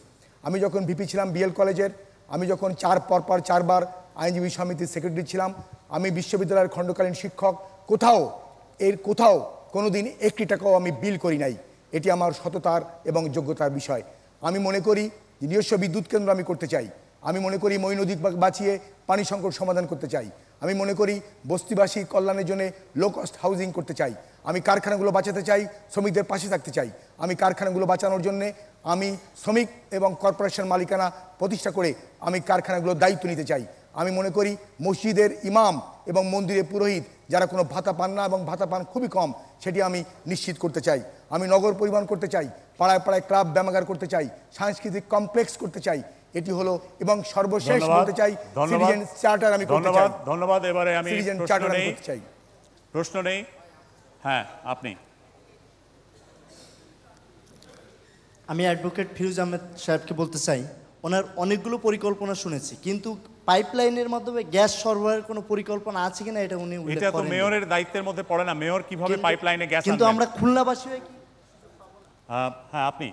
আমি যখন ভিপি ছিলাম বিএল কলেজের, আমি যখন পরপর 4বার আইনজীবী সমিতির সেক্রেটারি ছিলাম, আমি বিশ্ববিদ্যালয়ের খণ্ডকালীন শিক্ষক, কোথাও কোনোদিন 1 টাকাও আমি বিল করি নাই। এটি আমার সততার এবং যোগ্যতার বিষয়। আমি মনে করি যে নিজস্ব বিদ্যুৎ কেন্দ্র আমি করতে চাই। আমি মনে করি মই নদী বাঁচিয়ে পানি সংকট সমাধান করতে চাই। আমি মনে করি বস্তিবাসী কল্যাণের জন্য লো কস্ট হাউজিং করতে চাই। আমি কারখানাগুলো বাঁচাতে চাই, শ্রমিকদের পাশে থাকতে চাই। আমি কারখানাগুলো বাঁচানোর জন্যে আমি শ্রমিক এবং কর্পোরেশন মালিকানা প্রতিষ্ঠা করে আমি কারখানাগুলোর দায়িত্ব নিতে চাই। আমি মনে করি মসজিদের ইমাম এবং মন্দিরের পুরোহিত যারা কোনো ভাতা পান না এবং ভাতা পান খুবই কম, সেটি আমি নিশ্চিত করতে চাই। আমি নগর পরিবহন করতে চাই, পাড়ায় পাড়ায় ক্লাব ব্যায়ামাগার করতে চাই, সাংস্কৃতিক কমপ্লেক্স করতে চাই। এটি হলো, এবং সর্বশেষ বলতে চাই সিটিজেন চার্টার আমি করতে চাই। ধন্যবাদ। এবারে আমি সিটিজেন চার্টার আমি করতে চাই। প্রশ্ন নেই। হ্যাঁ, আপনি। আমি অ্যাডভোকেট ফিরোজ আহমেদ সাহেবকে বলতে চাই, ওনার অনেকগুলো পরিকল্পনা শুনেছি, কিন্তু পাইপলাইনের মাধ্যমে গ্যাস সরবরাহের কোনো পরিকল্পনা আছে কিনা এটা উনি উল্লেখ এটা তো করেননি। মেয়রের দায়িত্বের মধ্যে পড়ে না। মেয়র কিভাবে পাইপলাইনে গ্যাস কিন্তু আমরা খুলনাবাসী হয়ে কি? হ্যাঁ, আপনি।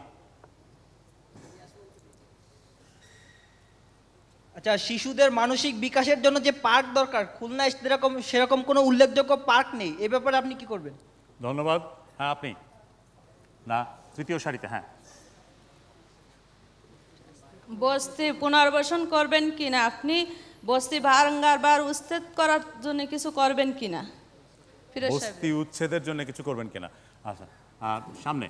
আচ্ছা, শিশুদের মানসিক বিকাশের জন্য যে পার্ক দরকার, খুলনায় সেরকম কোনো উল্লেখযোগ্য পার্ক নেই, এ ব্যাপারে আপনি কি করবেন? ধন্যবাদ। হ্যাঁ, আপনি। না, তৃতীয় সারিতে। হ্যাঁ, বস্তি পুনর্বাসন করবেন কিনা, আপনি বস্তি বারংবার উচ্ছেদ করার জন্য কিছু করবেন কিনা? বস্তি উচ্ছেদের জন্য কিছু করবেন কিনা? আচ্ছা, সামনে।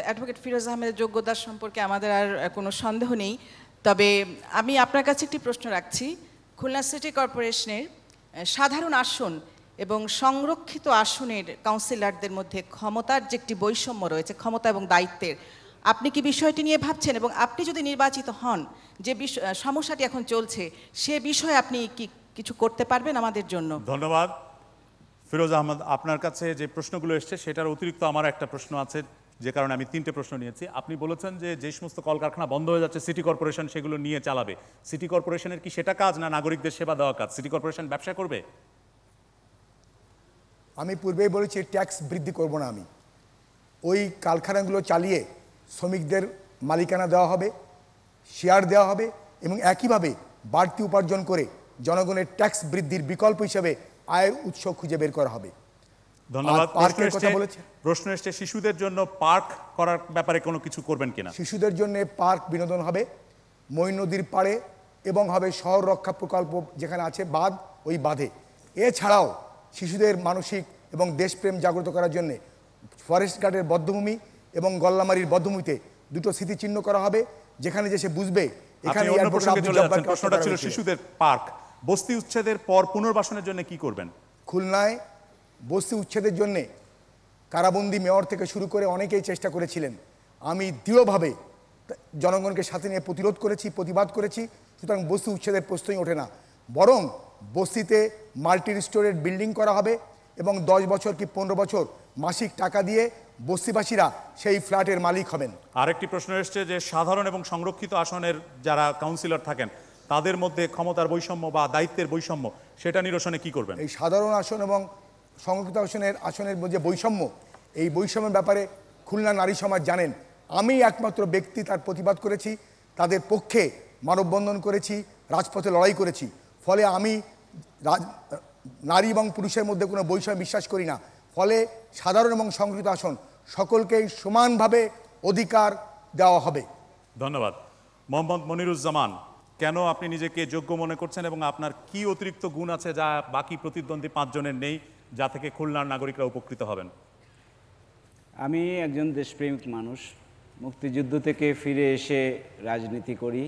অ্যাডভোকেট ফিরোজ আহমেদের যোগ্যতা সম্পর্কে আমাদের আর কোনো সন্দেহ নেই, তবে আমি আপনার কাছে একটি প্রশ্ন রাখছি। খুলনা সিটি কর্পোরেশনের সাধারণ আসন এবং সংরক্ষিত আসনের কাউন্সিলরদের মধ্যে ক্ষমতার যে একটি বৈষম্য রয়েছে, ক্ষমতা এবং দায়িত্বের, আপনি কি বিষয়টি নিয়ে ভাবছেন? এবং আপনি যদি নির্বাচিত হন, যে সমস্যাটি এখন চলছে, সে বিষয়ে আপনি কি কিছু করতে পারবেন আমাদের জন্য? ধন্যবাদ। ফিরোজ আহমদ, আপনার কাছে যে প্রশ্নগুলো এসছে সেটার অতিরিক্ত আমার একটা প্রশ্ন আছে, যে কারণে আমি 3টে প্রশ্ন নিয়েছি। আপনি বলেছেন যে সমস্ত কলকারখানা বন্ধ হয়ে যাচ্ছে সিটি কর্পোরেশন সেগুলো নিয়ে চালাবে। সিটি কর্পোরেশনের কি সেটা কাজ, না নাগরিকদের সেবা দেওয়া কাজ? সিটি কর্পোরেশন ব্যবসা করবে? আমি পূর্বেই বলেছি ট্যাক্স বৃদ্ধি করব না। আমি ওই কারখানাগুলো চালিয়ে শ্রমিকদের মালিকানা দেওয়া হবে, শেয়ার দেওয়া হবে, এবং একইভাবে বাড়তি উপার্জন করে জনগণের ট্যাক্স বৃদ্ধির বিকল্প হিসেবে আয়ের উৎস খুঁজে বের করা হবে। ধন্যবাদ। পার্কের কথা বলেছে, প্রশ্ন এসছে শিশুদের জন্য পার্ক করার ব্যাপারে কোনো কিছু করবেন কিনা? শিশুদের জন্য পার্ক বিনোদন হবে মই নদীর পাড়ে, এবং হবে শহর রক্ষা প্রকল্প যেখানে আছে বাঁধ, ওই বাঁধে। এছাড়াও শিশুদের মানসিক এবং দেশপ্রেম জাগ্রত করার জন্য ফরেস্ট গার্ডের বদ্ধভূমি এবং গল্লামারির বদ্ধভূমিতে 2টো স্মৃতিচিহ্ন করা হবে, যেখানে যে সে বুঝবে এখানে। প্রশ্নটা ছিল শিশুদের পার্ক। বস্তি উচ্ছেদের পর পুনর্বাসনের জন্য কি করবেন? খুলনায় বস্তি উচ্ছেদের জন্য কারাবন্দী মেয়র থেকে শুরু করে অনেকেই চেষ্টা করেছিলেন। আমি দৃঢ়ভাবে জনগণকে সাথে নিয়ে প্রতিরোধ করেছি, প্রতিবাদ করেছি। সুতরাং বস্তি উচ্ছেদের প্রশ্নই ওঠে না। বরং বস্তিতে মাল্টি স্টোরেড বিল্ডিং করা হবে, এবং 10 বছর কি 15 বছর মাসিক টাকা দিয়ে বস্তিবাসীরা সেই ফ্ল্যাটের মালিক হবেন। আরেকটি প্রশ্ন এসছে যে সাধারণ এবং সংরক্ষিত আসনের যারা কাউন্সিলর থাকেন তাদের মধ্যে ক্ষমতার বৈষম্য বা দায়িত্বের বৈষম্য, সেটা নিরসনে কি করবেন? এই সাধারণ আসন এবং সংরক্ষিত আসনের যে বৈষম্য, এই বৈষম্যের ব্যাপারে খুলনা নারী সমাজ জানেন। আমি একমাত্র ব্যক্তি তার প্রতিবাদ করেছি, তাদের পক্ষে মানববন্ধন করেছি, রাজপথে লড়াই করেছি। ফলে আমি নারী এবং পুরুষের মধ্যে কোনো বৈষম্য বিশ্বাস করি না। ফলে সাধারণ এবং সংরক্ষিত আসন সকলকেই সমানভাবে অধিকার দেওয়া হবে। ধন্যবাদ। মোহাম্মদ মনিরুজ্জামান, কেন আপনি নিজেকে যোগ্য মনে করছেন এবং আপনার কি অতিরিক্ত গুণ আছে যা বাকি প্রতিদ্বন্দ্বী 5 জনের নেই, যা থেকে খুলনার নাগরিকরা উপকৃত হবেন? আমি একজন দেশপ্রেমিক মানুষ। মুক্তিযুদ্ধ থেকে ফিরে এসে রাজনীতি করি,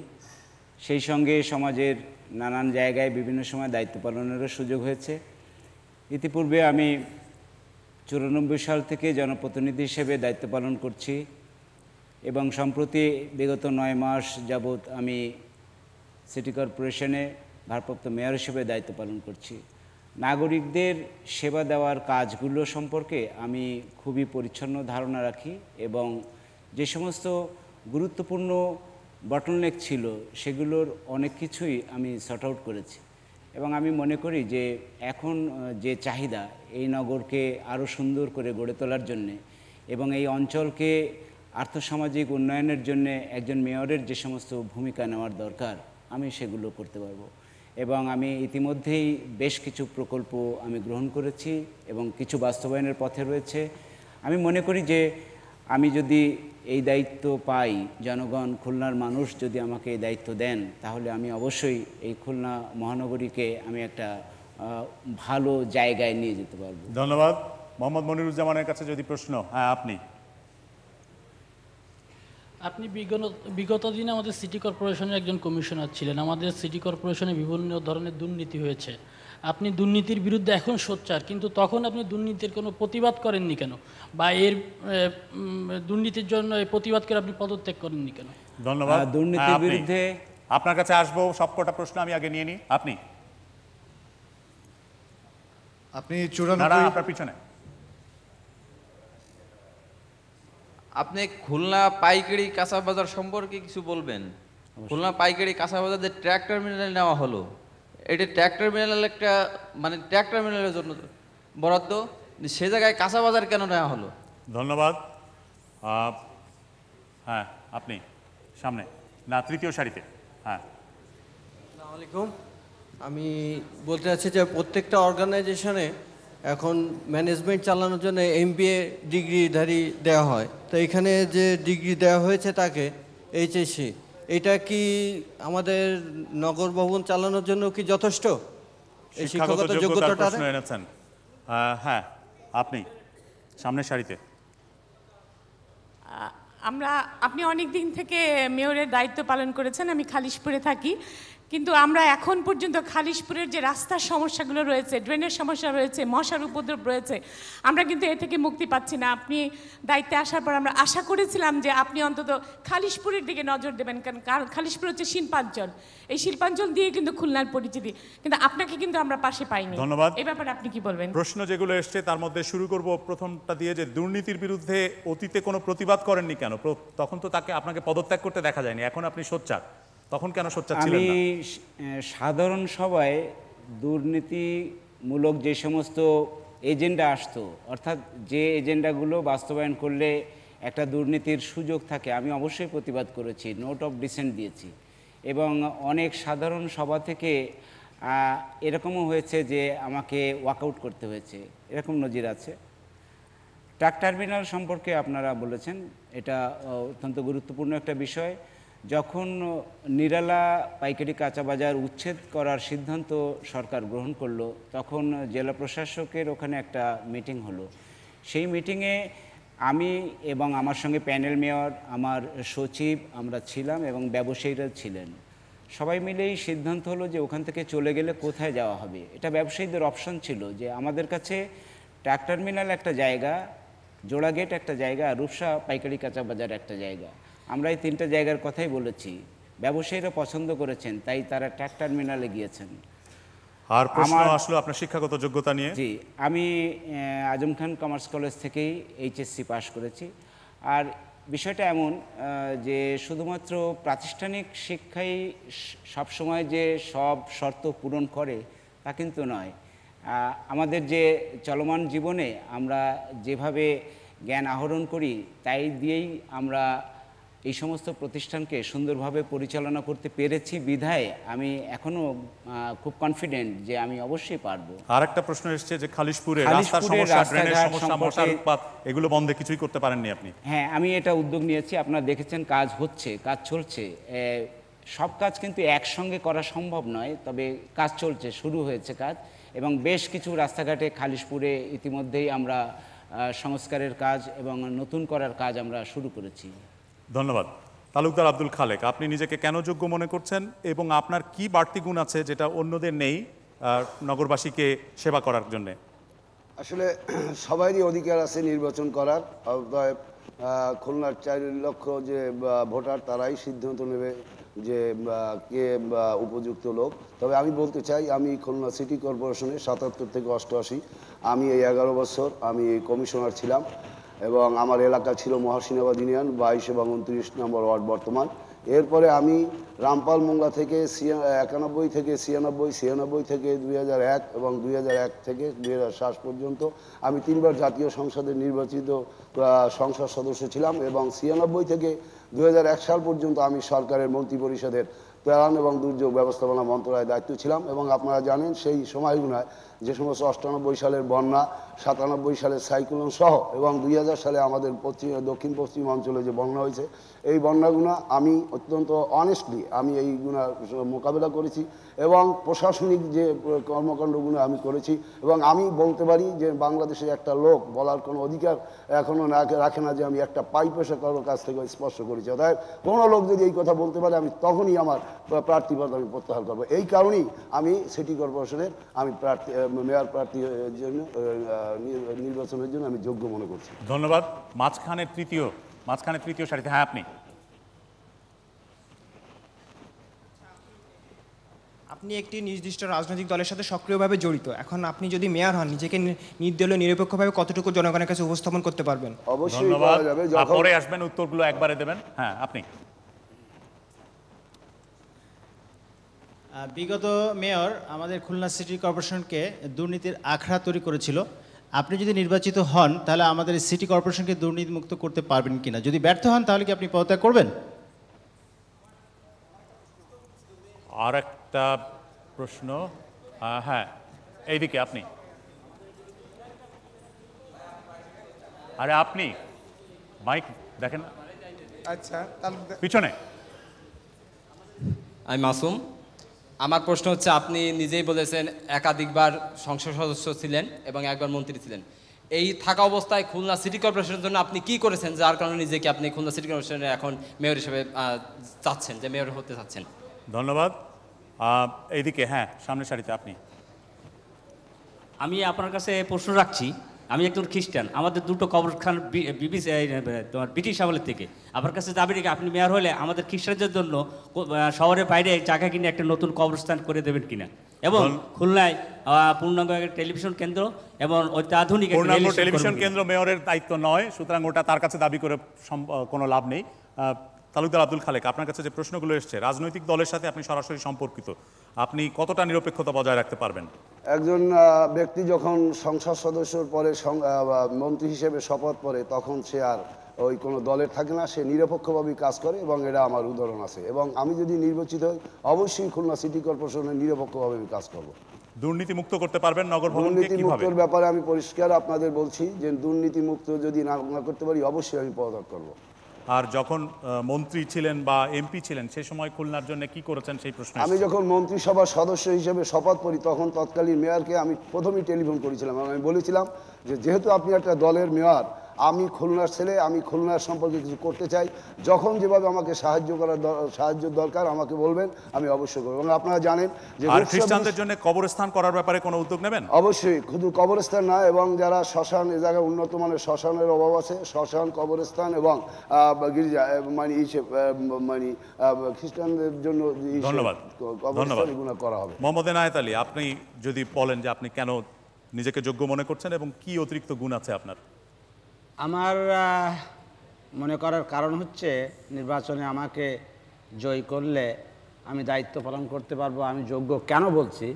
সেই সঙ্গে সমাজের নানান জায়গায় বিভিন্ন সময় দায়িত্ব পালনেরও সুযোগ হয়েছে। ইতিপূর্বে আমি 94 সাল থেকে জনপ্রতিনিধি হিসেবে দায়িত্ব পালন করছি, এবং সম্প্রতি বিগত 9 মাস যাবৎ আমি সিটি কর্পোরেশনে ভারপ্রাপ্ত মেয়র হিসেবে দায়িত্ব পালন করছি। নাগরিকদের সেবা দেওয়ার কাজগুলো সম্পর্কে আমি খুবই পরিচ্ছন্ন ধারণা রাখি, এবং যে সমস্ত গুরুত্বপূর্ণ বটলনেক ছিল সেগুলোর অনেক কিছুই আমি সর্ট আউট করেছি। এবং আমি মনে করি যে এখন যে চাহিদা এই নগরকে আরও সুন্দর করে গড়ে তোলার জন্যে এবং এই অঞ্চলকে আর্থসামাজিক উন্নয়নের জন্য একজন মেয়রের যে সমস্ত ভূমিকা নেওয়ার দরকার আমি সেগুলো করতে পারবো। এবং আমি ইতিমধ্যেই বেশ কিছু প্রকল্প আমি গ্রহণ করেছি এবং কিছু বাস্তবায়নের পথে রয়েছে। আমি মনে করি যে আমি যদি এই দায়িত্ব পাই, জনগণ, খুলনার মানুষ যদি আমাকে এই দায়িত্ব দেন, তাহলে আমি অবশ্যই এই খুলনা মহানগরীকে আমি একটা ভালো জায়গায় নিয়ে যেতে পারবো। ধন্যবাদ। মোহাম্মদ মনিরুজ্জামানের কাছে যদি প্রশ্ন, হ্যাঁ আপনি। আপনি বিগত দিনে আমাদের সিটি কর্পোরেশনের একজন কমিশনার ছিলেন। আমাদের সিটি কর্পোরেশনে বিভিন্ন ধরনের দুর্নীতি হয়েছে। আপনি দুর্নীতির বিরুদ্ধে এখন সোচ্চার, কিন্তু তখন আপনি দুর্নীতির কোনো প্রতিবাদ করেননি কেন, বা এর দুর্নীতির জন্য প্রতিবাদ করে আপনি পদত্যাগ করেননি কেন? ধন্যবাদ। দুর্নীতির বিরুদ্ধে আপনার কাছে আসবো, সবকটা প্রশ্ন আমি আগে নিয়ে নিই। আপনি আপনার পিছনে। আপনি খুলনা পাইকারি কাঁচা বাজার সম্পর্কে কিছু বলবেন? খুলনা পাইকারি কাঁচা বাজার যে ট্রাক টার্মিনাল নেওয়া হলো, এটা ট্রাক টার্মিনাল একটা মানে ট্রাক টার্মিনালের জন্য বরাদ্দ, সে জায়গায় কাঁচা বাজার কেন নেওয়া হলো? ধন্যবাদ। হ্যাঁ আপনি সামনে, না তৃতীয় সারিতে। হ্যাঁ আসসালামু আলাইকুম। আমি বলতে চাচ্ছি যে প্রত্যেকটা অর্গানাইজেশনে এখন ম্যানেজমেন্ট চালানোর জন্য MBA ডিগ্রিধারী দেওয়া হয়, তো এখানে যে ডিগ্রি দেওয়া হয়েছে তাকে HSC, এটা কি আমাদের নগর ভবন চালানোর জন্য কি যথেষ্ট? এই শিক্ষাগত যোগ্যতাটা এনেছেন। হ্যাঁ আপনি সামনের সারিতে। আপনি অনেক দিন থেকে মেয়রের দায়িত্ব পালন করেছেন। আমি খালিশপুরে থাকি, কিন্তু আমরা এখন পর্যন্ত খালিশপুরের যে রাস্তার সমস্যাগুলো রয়েছে, ড্রেনের সমস্যা রয়েছে, মশার উপদ্রব রয়েছে, আমরা কিন্তু এ থেকে মুক্তি পাচ্ছি না। আপনি দায়িত্বে আসার পর আমরা আশা করেছিলাম যে আপনি অন্তত খালিশপুরের দিকে নজর দেবেন, কারণ খালিশপুর হচ্ছে শিল্পাঞ্চল, এই শিল্পাঞ্চল দিয়ে কিন্তু খুলনার পরিচিতি, কিন্তু আপনাকে কিন্তু আমরা পাশে পাইনি। ধন্যবাদ। এই ব্যাপারে আপনি কি বলবেন? প্রশ্ন যেগুলো এসছে তার মধ্যে শুরু করব প্রথমটা দিয়ে, যে দুর্নীতির বিরুদ্ধে অতীতে কোনো প্রতিবাদ করেননি কেন? তখন তো আপনাকে পদত্যাগ করতে দেখা যায়নি, এখন আপনি সোচ্চার, তখন কেন সোচ্চার ছিলেন না? আমি সাধারণ সভায় দুর্নীতিমূলক যে সমস্ত এজেন্ডা আসতো, অর্থাৎ যে এজেন্ডাগুলো বাস্তবায়ন করলে একটা দুর্নীতির সুযোগ থাকে, আমি অবশ্যই প্রতিবাদ করেছি, নোট অফ ডিসেন্ট দিয়েছি। এবং অনেক সাধারণ সভা থেকে এরকমও হয়েছে যে আমাকে ওয়াকআউট করতে হয়েছে, এরকম নজির আছে। ট্রাক টার্মিনাল সম্পর্কে আপনারা বলেছেন, এটা অত্যন্ত গুরুত্বপূর্ণ একটা বিষয়। যখন নিরালা পাইকারি কাঁচা বাজার উচ্ছেদ করার সিদ্ধান্ত সরকার গ্রহণ করলো, তখন জেলা প্রশাসকের ওখানে একটা মিটিং হলো। সেই মিটিংয়ে আমি এবং আমার সঙ্গে প্যানেল মেয়র, আমার সচিব, আমরা ছিলাম এবং ব্যবসায়ীরা ছিলেন। সবাই মিলেই সিদ্ধান্ত হলো যে ওখান থেকে চলে গেলে কোথায় যাওয়া হবে। এটা ব্যবসায়ীদের অপশন ছিল যে আমাদের কাছে ট্রাক টার্মিনাল একটা জায়গা, জোড়াগেট একটা জায়গা, আর রূপসা পাইকারি কাঁচা বাজার একটা জায়গা। আমরা এই তিনটা জায়গার কথাই বলেছি, ব্যবসায়ীরা পছন্দ করেছেন, তাই তারা ট্রাক টার্মিনালে গিয়েছেন। আর প্রশ্ন আসলো আপনার শিক্ষাগত যোগ্যতা নিয়ে। জি, আমি আজম খান কমার্স কলেজ থেকেই HSC পাশ করেছি। আর বিষয়টা এমন যে শুধুমাত্র প্রাতিষ্ঠানিক শিক্ষাই সবসময় যে সব শর্ত পূরণ করে তা কিন্তু নয়। আমাদের যে চলমান জীবনে আমরা যেভাবে জ্ঞান আহরণ করি তাই দিয়েই আমরা এই সমস্ত প্রতিষ্ঠানকে সুন্দরভাবে পরিচালনা করতে পেরেছি বিধায় আমি এখনো খুব কনফিডেন্ট যে আমি অবশ্যই পারবো। আর একটা প্রশ্ন এসেছে যে খালিশপুরে রাস্তার সমস্যা, ড্রেনের সমস্যা, মশার উৎপাত, এগুলো বন্ধে কিছুই করতে পারেননি আপনি? হ্যাঁ, আমি এটা উদ্যোগ নিয়েছি। আপনারা দেখেছেন কাজ হচ্ছে, কাজ চলছে। সব কাজ কিন্তু একসঙ্গে করা সম্ভব নয়, তবে কাজ চলছে, শুরু হয়েছে কাজ। এবং বেশ কিছু রাস্তাঘাটে খালিশপুরে ইতিমধ্যেই আমরা সংস্কারের কাজ এবং নতুন করার কাজ আমরা শুরু করেছি। ধন্যবাদ। তালুকদার আব্দুল খালেক, আপনি নিজেকে কেন যোগ্য মনে করছেন এবং আপনার কি বাড়তি গুণ আছে যেটা অন্যদের নেই নগরবাসীকে সেবা করার জন্য? আসলে সবারই অধিকার আছে নির্বাচন করার, অতএব খুলনার 4 লক্ষ যে ভোটার তারাই সিদ্ধান্ত নেবে যে কে উপযুক্ত লোক। তবে আমি বলতে চাই, আমি খুলনা সিটি কর্পোরেশনে 77 থেকে 88 আমি এই 11 বছর আমি কমিশনার ছিলাম এবং আমার এলাকা ছিল মহাসিনাবাদ ইউনিয়ন 22 এবং 29 নম্বর ওয়ার্ড বর্তমান। এরপরে আমি রামপাল মোংলা থেকে 91 থেকে 96, 96 থেকে 2001 এবং 2001 থেকে 2007 পর্যন্ত আমি 3 বার জাতীয় সংসদে নির্বাচিত সংসদ সদস্য ছিলাম এবং 96 থেকে 2001 সাল পর্যন্ত আমি সরকারের মন্ত্রিপরিষদের ত্রাণ এবং দুর্যোগ ব্যবস্থাপনা মন্ত্রণালয়ের দায়িত্ব ছিলাম এবং আপনারা জানেন সেই সময়গুলোয় যে সমস্ত 98 সালের বন্যা, 97 সালের সাইক্লোন সহ এবং 2000 সালে আমাদের দক্ষিণ পশ্চিম অঞ্চলে যে বন্যা হয়েছে, এই বন্যাগুলো আমি অত্যন্ত অনেস্টলি আমি এইগুলো মোকাবেলা করেছি এবং প্রশাসনিক যে কর্মকাণ্ডগুলো আমি করেছি এবং আমি বলতে পারি যে বাংলাদেশের একটা লোক বলার কোনো অধিকার এখনও রাখে না যে আমি একটা পয়সা কারোর কাছ থেকে স্পর্শ করেছি। অর্থাৎ কোনো লোক যদি এই কথা বলতে পারে আমি তখনই আমার প্রার্থীপদ আমি প্রত্যাহার করবো। এই কারণেই আমি সিটি কর্পোরেশনের আমি প্রার্থী মেয়র প্রার্থীর জন্য নির্বাচনের জন্য আমি যোগ্য মনে করছি। ধন্যবাদ। মাঝখানে তৃতীয় সারিতে, হ্যাঁ আপনি। আপনি একটি নির্দিষ্ট রাজনৈতিক দলের সাথে সক্রিয়ভাবে জড়িত, এখন আপনি যদি মেয়র হন নিজেকে নির্দলীয় নিরপেক্ষভাবে কতটুকু জনগণের কাছে উপস্থাপন করতে পারবেন? অবশ্যই ধন্যবাদ। পরে আসবেন, উত্তরগুলো একবারে দেবেন। হ্যাঁ আপনি। বিগত মেয়র আমাদের খুলনা সিটি কর্পোরেশনকে দুর্নীতির আখড়া তৈরি করেছিল। আপনি যদি নির্বাচিত হন তাহলে আমাদের সিটি কর্পোরেশনকে দুর্নীতিমুক্ত করতে পারবেন কিনা? যদি ব্যর্থ হন তাহলে কি আপনি পদত্যাগ করবেন? আর একটা প্রশ্ন, হ্যাঁ এইদিকে আপনি। আরে আপনি মাইক দেখেন। আচ্ছা, পিছনে। আমি মাসুম। আমার প্রশ্ন হচ্ছে, আপনি নিজেই বলেছেন একাধিকবার সংসদ সদস্য ছিলেন এবং একবার মন্ত্রী ছিলেন। এই থাকা অবস্থায় খুলনা সিটি কর্পোরেশনের জন্য আপনি কি করেছেন যার কারণে নিজেকে আপনি খুলনা সিটি কর্পোরেশনের এখন মেয়র হিসেবে চাচ্ছেন, যে মেয়র হতে চাচ্ছেন? ধন্যবাদ। এইদিকে, হ্যাঁ সামনের সারিতে আপনি। আমি আপনার কাছে প্রশ্ন রাখছি। আমি একজন খ্রিস্টান, আমাদের দুটো কবরস্থান তোমার ব্রিটিশ আমলের থেকে। আপনার কাছে দাবি রেখে আপনি মেয়র হলে আমাদের খ্রিস্টানদের জন্য শহরের বাইরে জায়গা কিনে একটা নতুন কবরস্থান করে দেবেন কিনা, এবং খুলনায় পূর্ণাঙ্গ টেলিভিশন কেন্দ্র এবং অত্যাধুনিক টেলিভিশন কেন্দ্র মেয়রের দায়িত্ব নয়, সুতরাং ওটা তার কাছে দাবি করে কোনো লাভ নেই। তালুকদার আব্দুল খালেক, আপনার কাছে যে প্রশ্নগুলো এসছে, রাজনৈতিক দলের সাথে আপনি সরাসরি সম্পর্কিত, আপনি কতটা নিরপেক্ষতা বজায় রাখতে পারবেন? একজন ব্যক্তি যখন সংসদ সদস্যর পরে মন্ত্রী হিসেবে শপথ পড়ে তখন সে আর ওই কোনো দলের থাকে না, সে নিরপেক্ষভাবেই কাজ করে এবং এটা আমার উদাহরণ আছে। এবং আমি যদি নির্বাচিত হই অবশ্যই খুলনা সিটি কর্পোরেশনের নিরপেক্ষভাবে আমি কাজ করব। দুর্নীতি মুক্ত করতে পারবেন নগর ভবনকে? দুর্নীতি মুক্তর ব্যাপারে আমি পরিষ্কার আপনাদের বলছি যে দুর্নীতি মুক্ত যদি না করতে পারি অবশ্যই আমি পদত্যাগ করব। আর যখন মন্ত্রী ছিলেন বা এমপি ছিলেন সে সময় খুলনার জন্য কি করেছেন সেই প্রশ্ন? আমি যখন মন্ত্রিসভার সদস্য হিসেবে শপথ করি তখন তৎকালীন মেয়রকে আমি প্রথমেই টেলিফোন করেছিলাম। আমি বলেছিলাম যে যেহেতু আপনি একটা দলের মেয়র, আমি খুলনার ছেলে, আমি খুলনার সম্পর্কে কিছু করতে চাই, যখন যেভাবে আমাকে সাহায্য দরকার আমাকে বলবেন, আমি অবশ্যই করব। এবং আপনারা জানেন যে খ্রিস্টানদের জন্য কবরস্থান করার ব্যাপারে কোনো উদ্যোগ নেবেন? অবশ্যই, শুধু কবরস্থান না, এবং যারা শ্মশান, এ জায়গায় উন্নত মানের শ্মশানের অভাব আছে, শ্মশান, কবরস্থান এবং গির্জা মানে খ্রিস্টানদের জন্য কবরস্থান এগুলো করা হবে। মোহাম্মদ এনায়েত আলী, আপনি যদি বলেন যে আপনি কেন নিজেকে যোগ্য মনে করছেন এবং কি অতিরিক্ত গুণ আছে আপনার? আমার মনে করার কারণ হচ্ছে নির্বাচনে আমাকে জয় করলে আমি দায়িত্ব পালন করতে পারবো। আমি যোগ্য কেন বলছি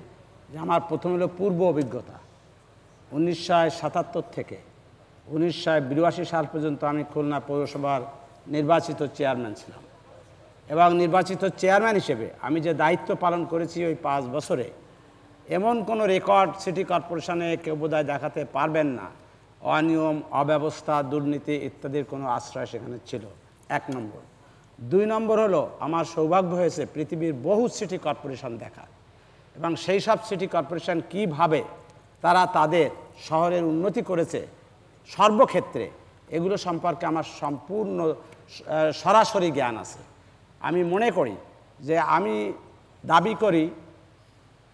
যে আমার প্রথম হলো পূর্ব অভিজ্ঞতা। 1977 থেকে 1982 সাল পর্যন্ত আমি খুলনা পৌরসভার নির্বাচিত চেয়ারম্যান ছিলাম এবং নির্বাচিত চেয়ারম্যান হিসেবে আমি যে দায়িত্ব পালন করেছি ওই 5 বছরে এমন কোনো রেকর্ড সিটি কর্পোরেশনে কেউ বোধহয় দেখাতে পারবেন না অনিয়ম, অব্যবস্থা, দুর্নীতি ইত্যাদির কোনো আশ্রয় সেখানে ছিল। 1 নম্বর। 2 নম্বর হলো আমার সৌভাগ্য হয়েছে পৃথিবীর বহু সিটি কর্পোরেশন দেখা এবং সেই সব সিটি কর্পোরেশন কীভাবে তারা তাদের শহরের উন্নতি করেছে সর্বক্ষেত্রে, এগুলো সম্পর্কে আমার সম্পূর্ণ সরাসরি জ্ঞান আছে। আমি মনে করি যে আমি দাবি করি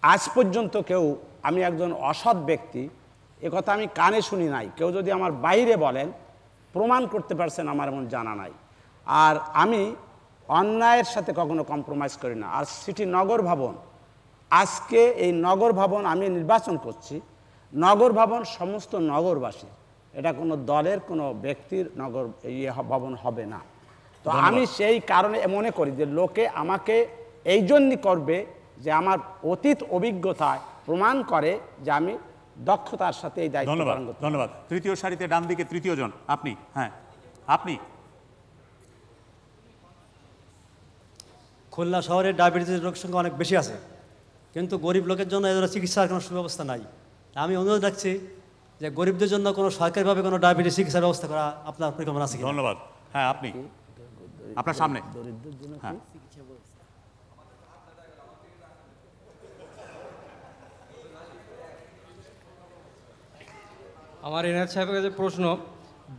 আজ পর্যন্ত কেউ, আমি একজন অসৎ ব্যক্তি একথা আমি কানে শুনি নাই। কেউ যদি আমার বাইরে বলেন প্রমাণ করতে পারছেন আমার এমন জানা নাই। আর আমি অন্যায়ের সাথে কখনো কম্প্রোমাইজ করি না। আর সিটি নগর ভবন, আজকে এই নগর ভবন আমি নির্বাচন করছি, নগর ভবন সমস্ত নগরবাসী, এটা কোনো দলের কোনো ব্যক্তির নগর ভবন হবে না। তো আমি সেই কারণে মনে করি যে লোকে আমাকে এই জন্যই করবে যে আমার অতীত অভিজ্ঞতায় প্রমাণ করে যে আমি দক্ষতার সাথে এই দায়িত্ব পালন করতে। ধন্যবাদ। তৃতীয় সারিতে ডান দিকে তৃতীয় জন আপনি। হ্যাঁ, আপনি। খুলনা শহরে ডায়াবেটিসের রোগ সংখ্যা অনেক বেশি আছে, কিন্তু গরিব লোকের জন্য এদের চিকিৎসার কোনো সুব্যবস্থা নাই। আমি অনুরোধ রাখছি যে গরিবদের জন্য কোনো সরকারিভাবে কোনো ডায়াবেটিস চিকিৎসার ব্যবস্থা করা আপনার পরিকল্পনা আছে। ধন্যবাদ। হ্যাঁ, আপনি, আপনার সামনে। হ্যাঁ, আমার এনআর সাহেবের কাছে প্রশ্ন,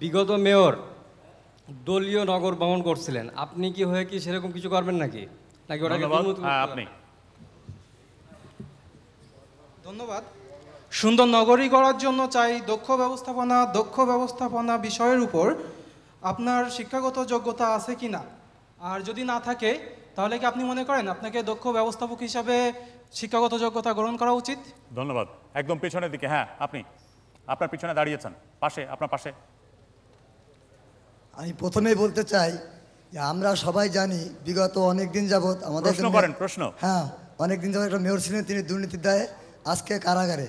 বিগত মেয়র দলীয় নগর ভ্রমণ করছিলেন, আপনি কি হয়ে কি সেরকম কিছু করবেন নাকি ওটাকে আপনি? ধন্যবাদ। সুন্দর নগরী গড়ার জন্য চাই দক্ষ ব্যবস্থাপনা বিষয়ের উপর আপনার শিক্ষাগত যোগ্যতা আছে কি না, আর যদি না থাকে তাহলে কি আপনি মনে করেন আপনাকে দক্ষ ব্যবস্থাপক হিসাবে শিক্ষাগত যোগ্যতা গ্রহণ করা উচিত? ধন্যবাদ। একদম পেছনের দিকে। হ্যাঁ, আপনি, আপনার পিছনে দাঁড়িয়েছেন, পাশে, আপনার পাশে। আমি প্রথমেই বলতে চাই যে আমরা সবাই জানি বিগত অনেক দিন যাবৎ আমাদের প্রশ্ন। হ্যাঁ, অনেক দিন যাবৎ একটা মেয়র ছিলেন, তিনি দুর্নীতির দায়ে আজকে কারাগারে।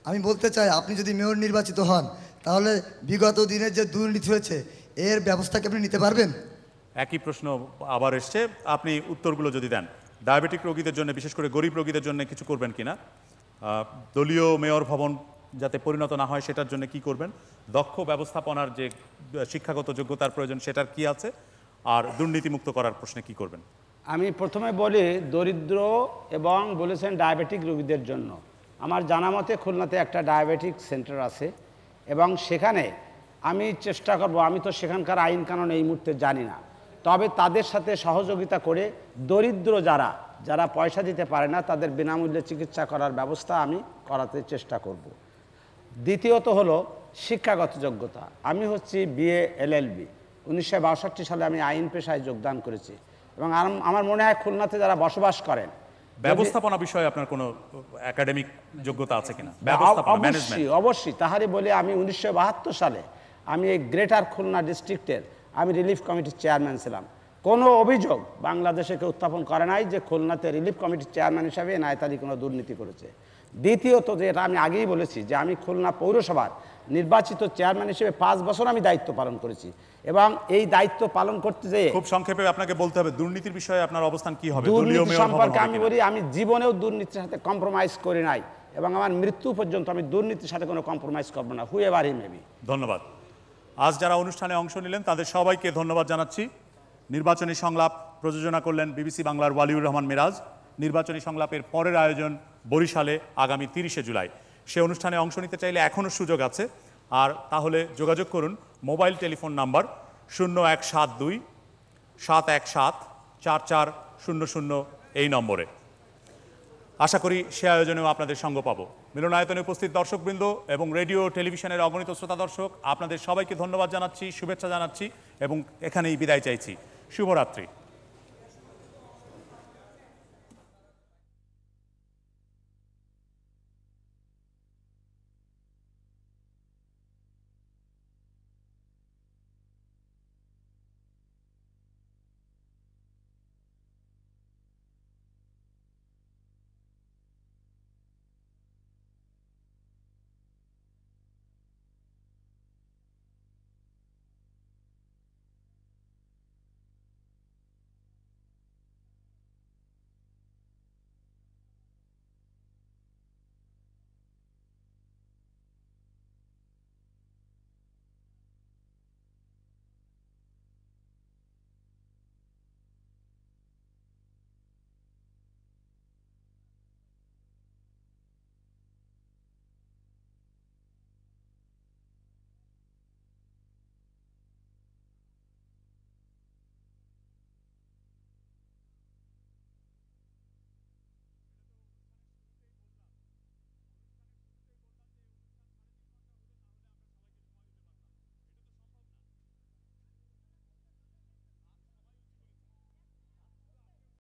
আমি বলতে চাই আপনি যদি মেয়র নির্বাচিত হন তাহলে বিগত দিনের যে দুর্নীতি হয়েছে এর ব্যবস্থা কি আপনি নিতে পারবেন? একই প্রশ্ন আবার এসছে, আপনি উত্তরগুলো যদি দেন। ডায়াবেটিক রোগীদের জন্য, বিশেষ করে গরিব রোগীদের জন্য কিছু করবেন কিনা, দলীয় মেয়র ভবন যাতে পরিণত না হয় সেটার জন্য কি করবেন, দক্ষ ব্যবস্থাপনার যে শিক্ষাগত যোগ্যতার প্রয়োজন সেটার কি আছে, আর দুর্নীতিমুক্ত করার প্রশ্নে কি করবেন? আমি প্রথমে বলি দরিদ্র এবং বলেছেন ডায়াবেটিক রোগীদের জন্য। আমার জানা মতে খুলনাতে একটা ডায়াবেটিক সেন্টার আছে এবং সেখানে আমি চেষ্টা করব, আমি তো সেখানকার আইন কানুন এই মুহূর্তে জানি না, তবে তাদের সাথে সহযোগিতা করে দরিদ্র যারা পয়সা দিতে পারে না তাদের বিনামূল্যে চিকিৎসা করার ব্যবস্থা আমি করাতে চেষ্টা করব। দ্বিতীয়ত হলো শিক্ষাগত যোগ্যতা। আমি হচ্ছি বিএ LLB। 1962 সালে আমি আইন পেশায় যোগদান করেছি এবং আমার মনে হয় খুলনাতে যারা বসবাস করেন, ব্যবস্থাপনা বিষয়ে আপনার কোনো একাডেমিক যোগ্যতা আছে কিনা? অবশ্যই। তাহারে বলে আমি 1972 সালে আমি এই গ্রেটার খুলনা ডিস্ট্রিক্টের আমি রিলিফ কমিটির চেয়ারম্যান ছিলাম। কোনো অভিযোগ বাংলাদেশে কেউ উত্থাপন করে নাই যে খুলনাতে রিলিফ কমিটির চেয়ারম্যান হিসাবে এনায়েত আলী কোনো দুর্নীতি করেছে। দ্বিতীয়ত, যেটা আমি আগেই বলেছি যে আমি খুলনা পৌরসভার নির্বাচিত চেয়ারম্যান হিসেবে 5 বছর আমি দায়িত্ব পালন করেছি এবং এই দায়িত্ব পালন করতে যেয়ে খুব সংক্ষেপে আপনাকে বলতে হবে দুর্নীতির বিষয়ে আপনার অবস্থান কি হবে? দুর্নীতি সম্পর্কে আমি বলি আমি জীবনেও দুর্নীতির সাথে কম্প্রোমাইজ করি নাই এবং আমার মৃত্যু পর্যন্ত আমি দুর্নীতির সাথে কোনো কম্প্রোমাইজ করবো না, হুএভার হি মে বি। ধন্যবাদ। আজ যারা অনুষ্ঠানে অংশ নিলেন তাদের সবাইকে ধন্যবাদ জানাচ্ছি। নির্বাচনী সংলাপ প্রযোজনা করলেন BBC বাংলার ওয়ালিউর রহমান মিরাজ। নির্বাচনী সংলাপের পরের আয়োজন বরিশালে আগামী 30শে জুলাই। সে অনুষ্ঠানে অংশ নিতে চাইলে এখনও সুযোগ আছে, আর তাহলে যোগাযোগ করুন মোবাইল টেলিফোন নাম্বার 0172 717 4400 এই নম্বরে। আশা করি সে আয়োজনেও আপনাদের সঙ্গ পাবো। মিলনায়তনে উপস্থিত দর্শকবৃন্দ এবং রেডিও টেলিভিশনের অগণিত শ্রোতা দর্শক, আপনাদের সবাইকে ধন্যবাদ জানাচ্ছি, শুভেচ্ছা জানাচ্ছি এবং এখানেই বিদায় চাইছি। শুভরাত্রি।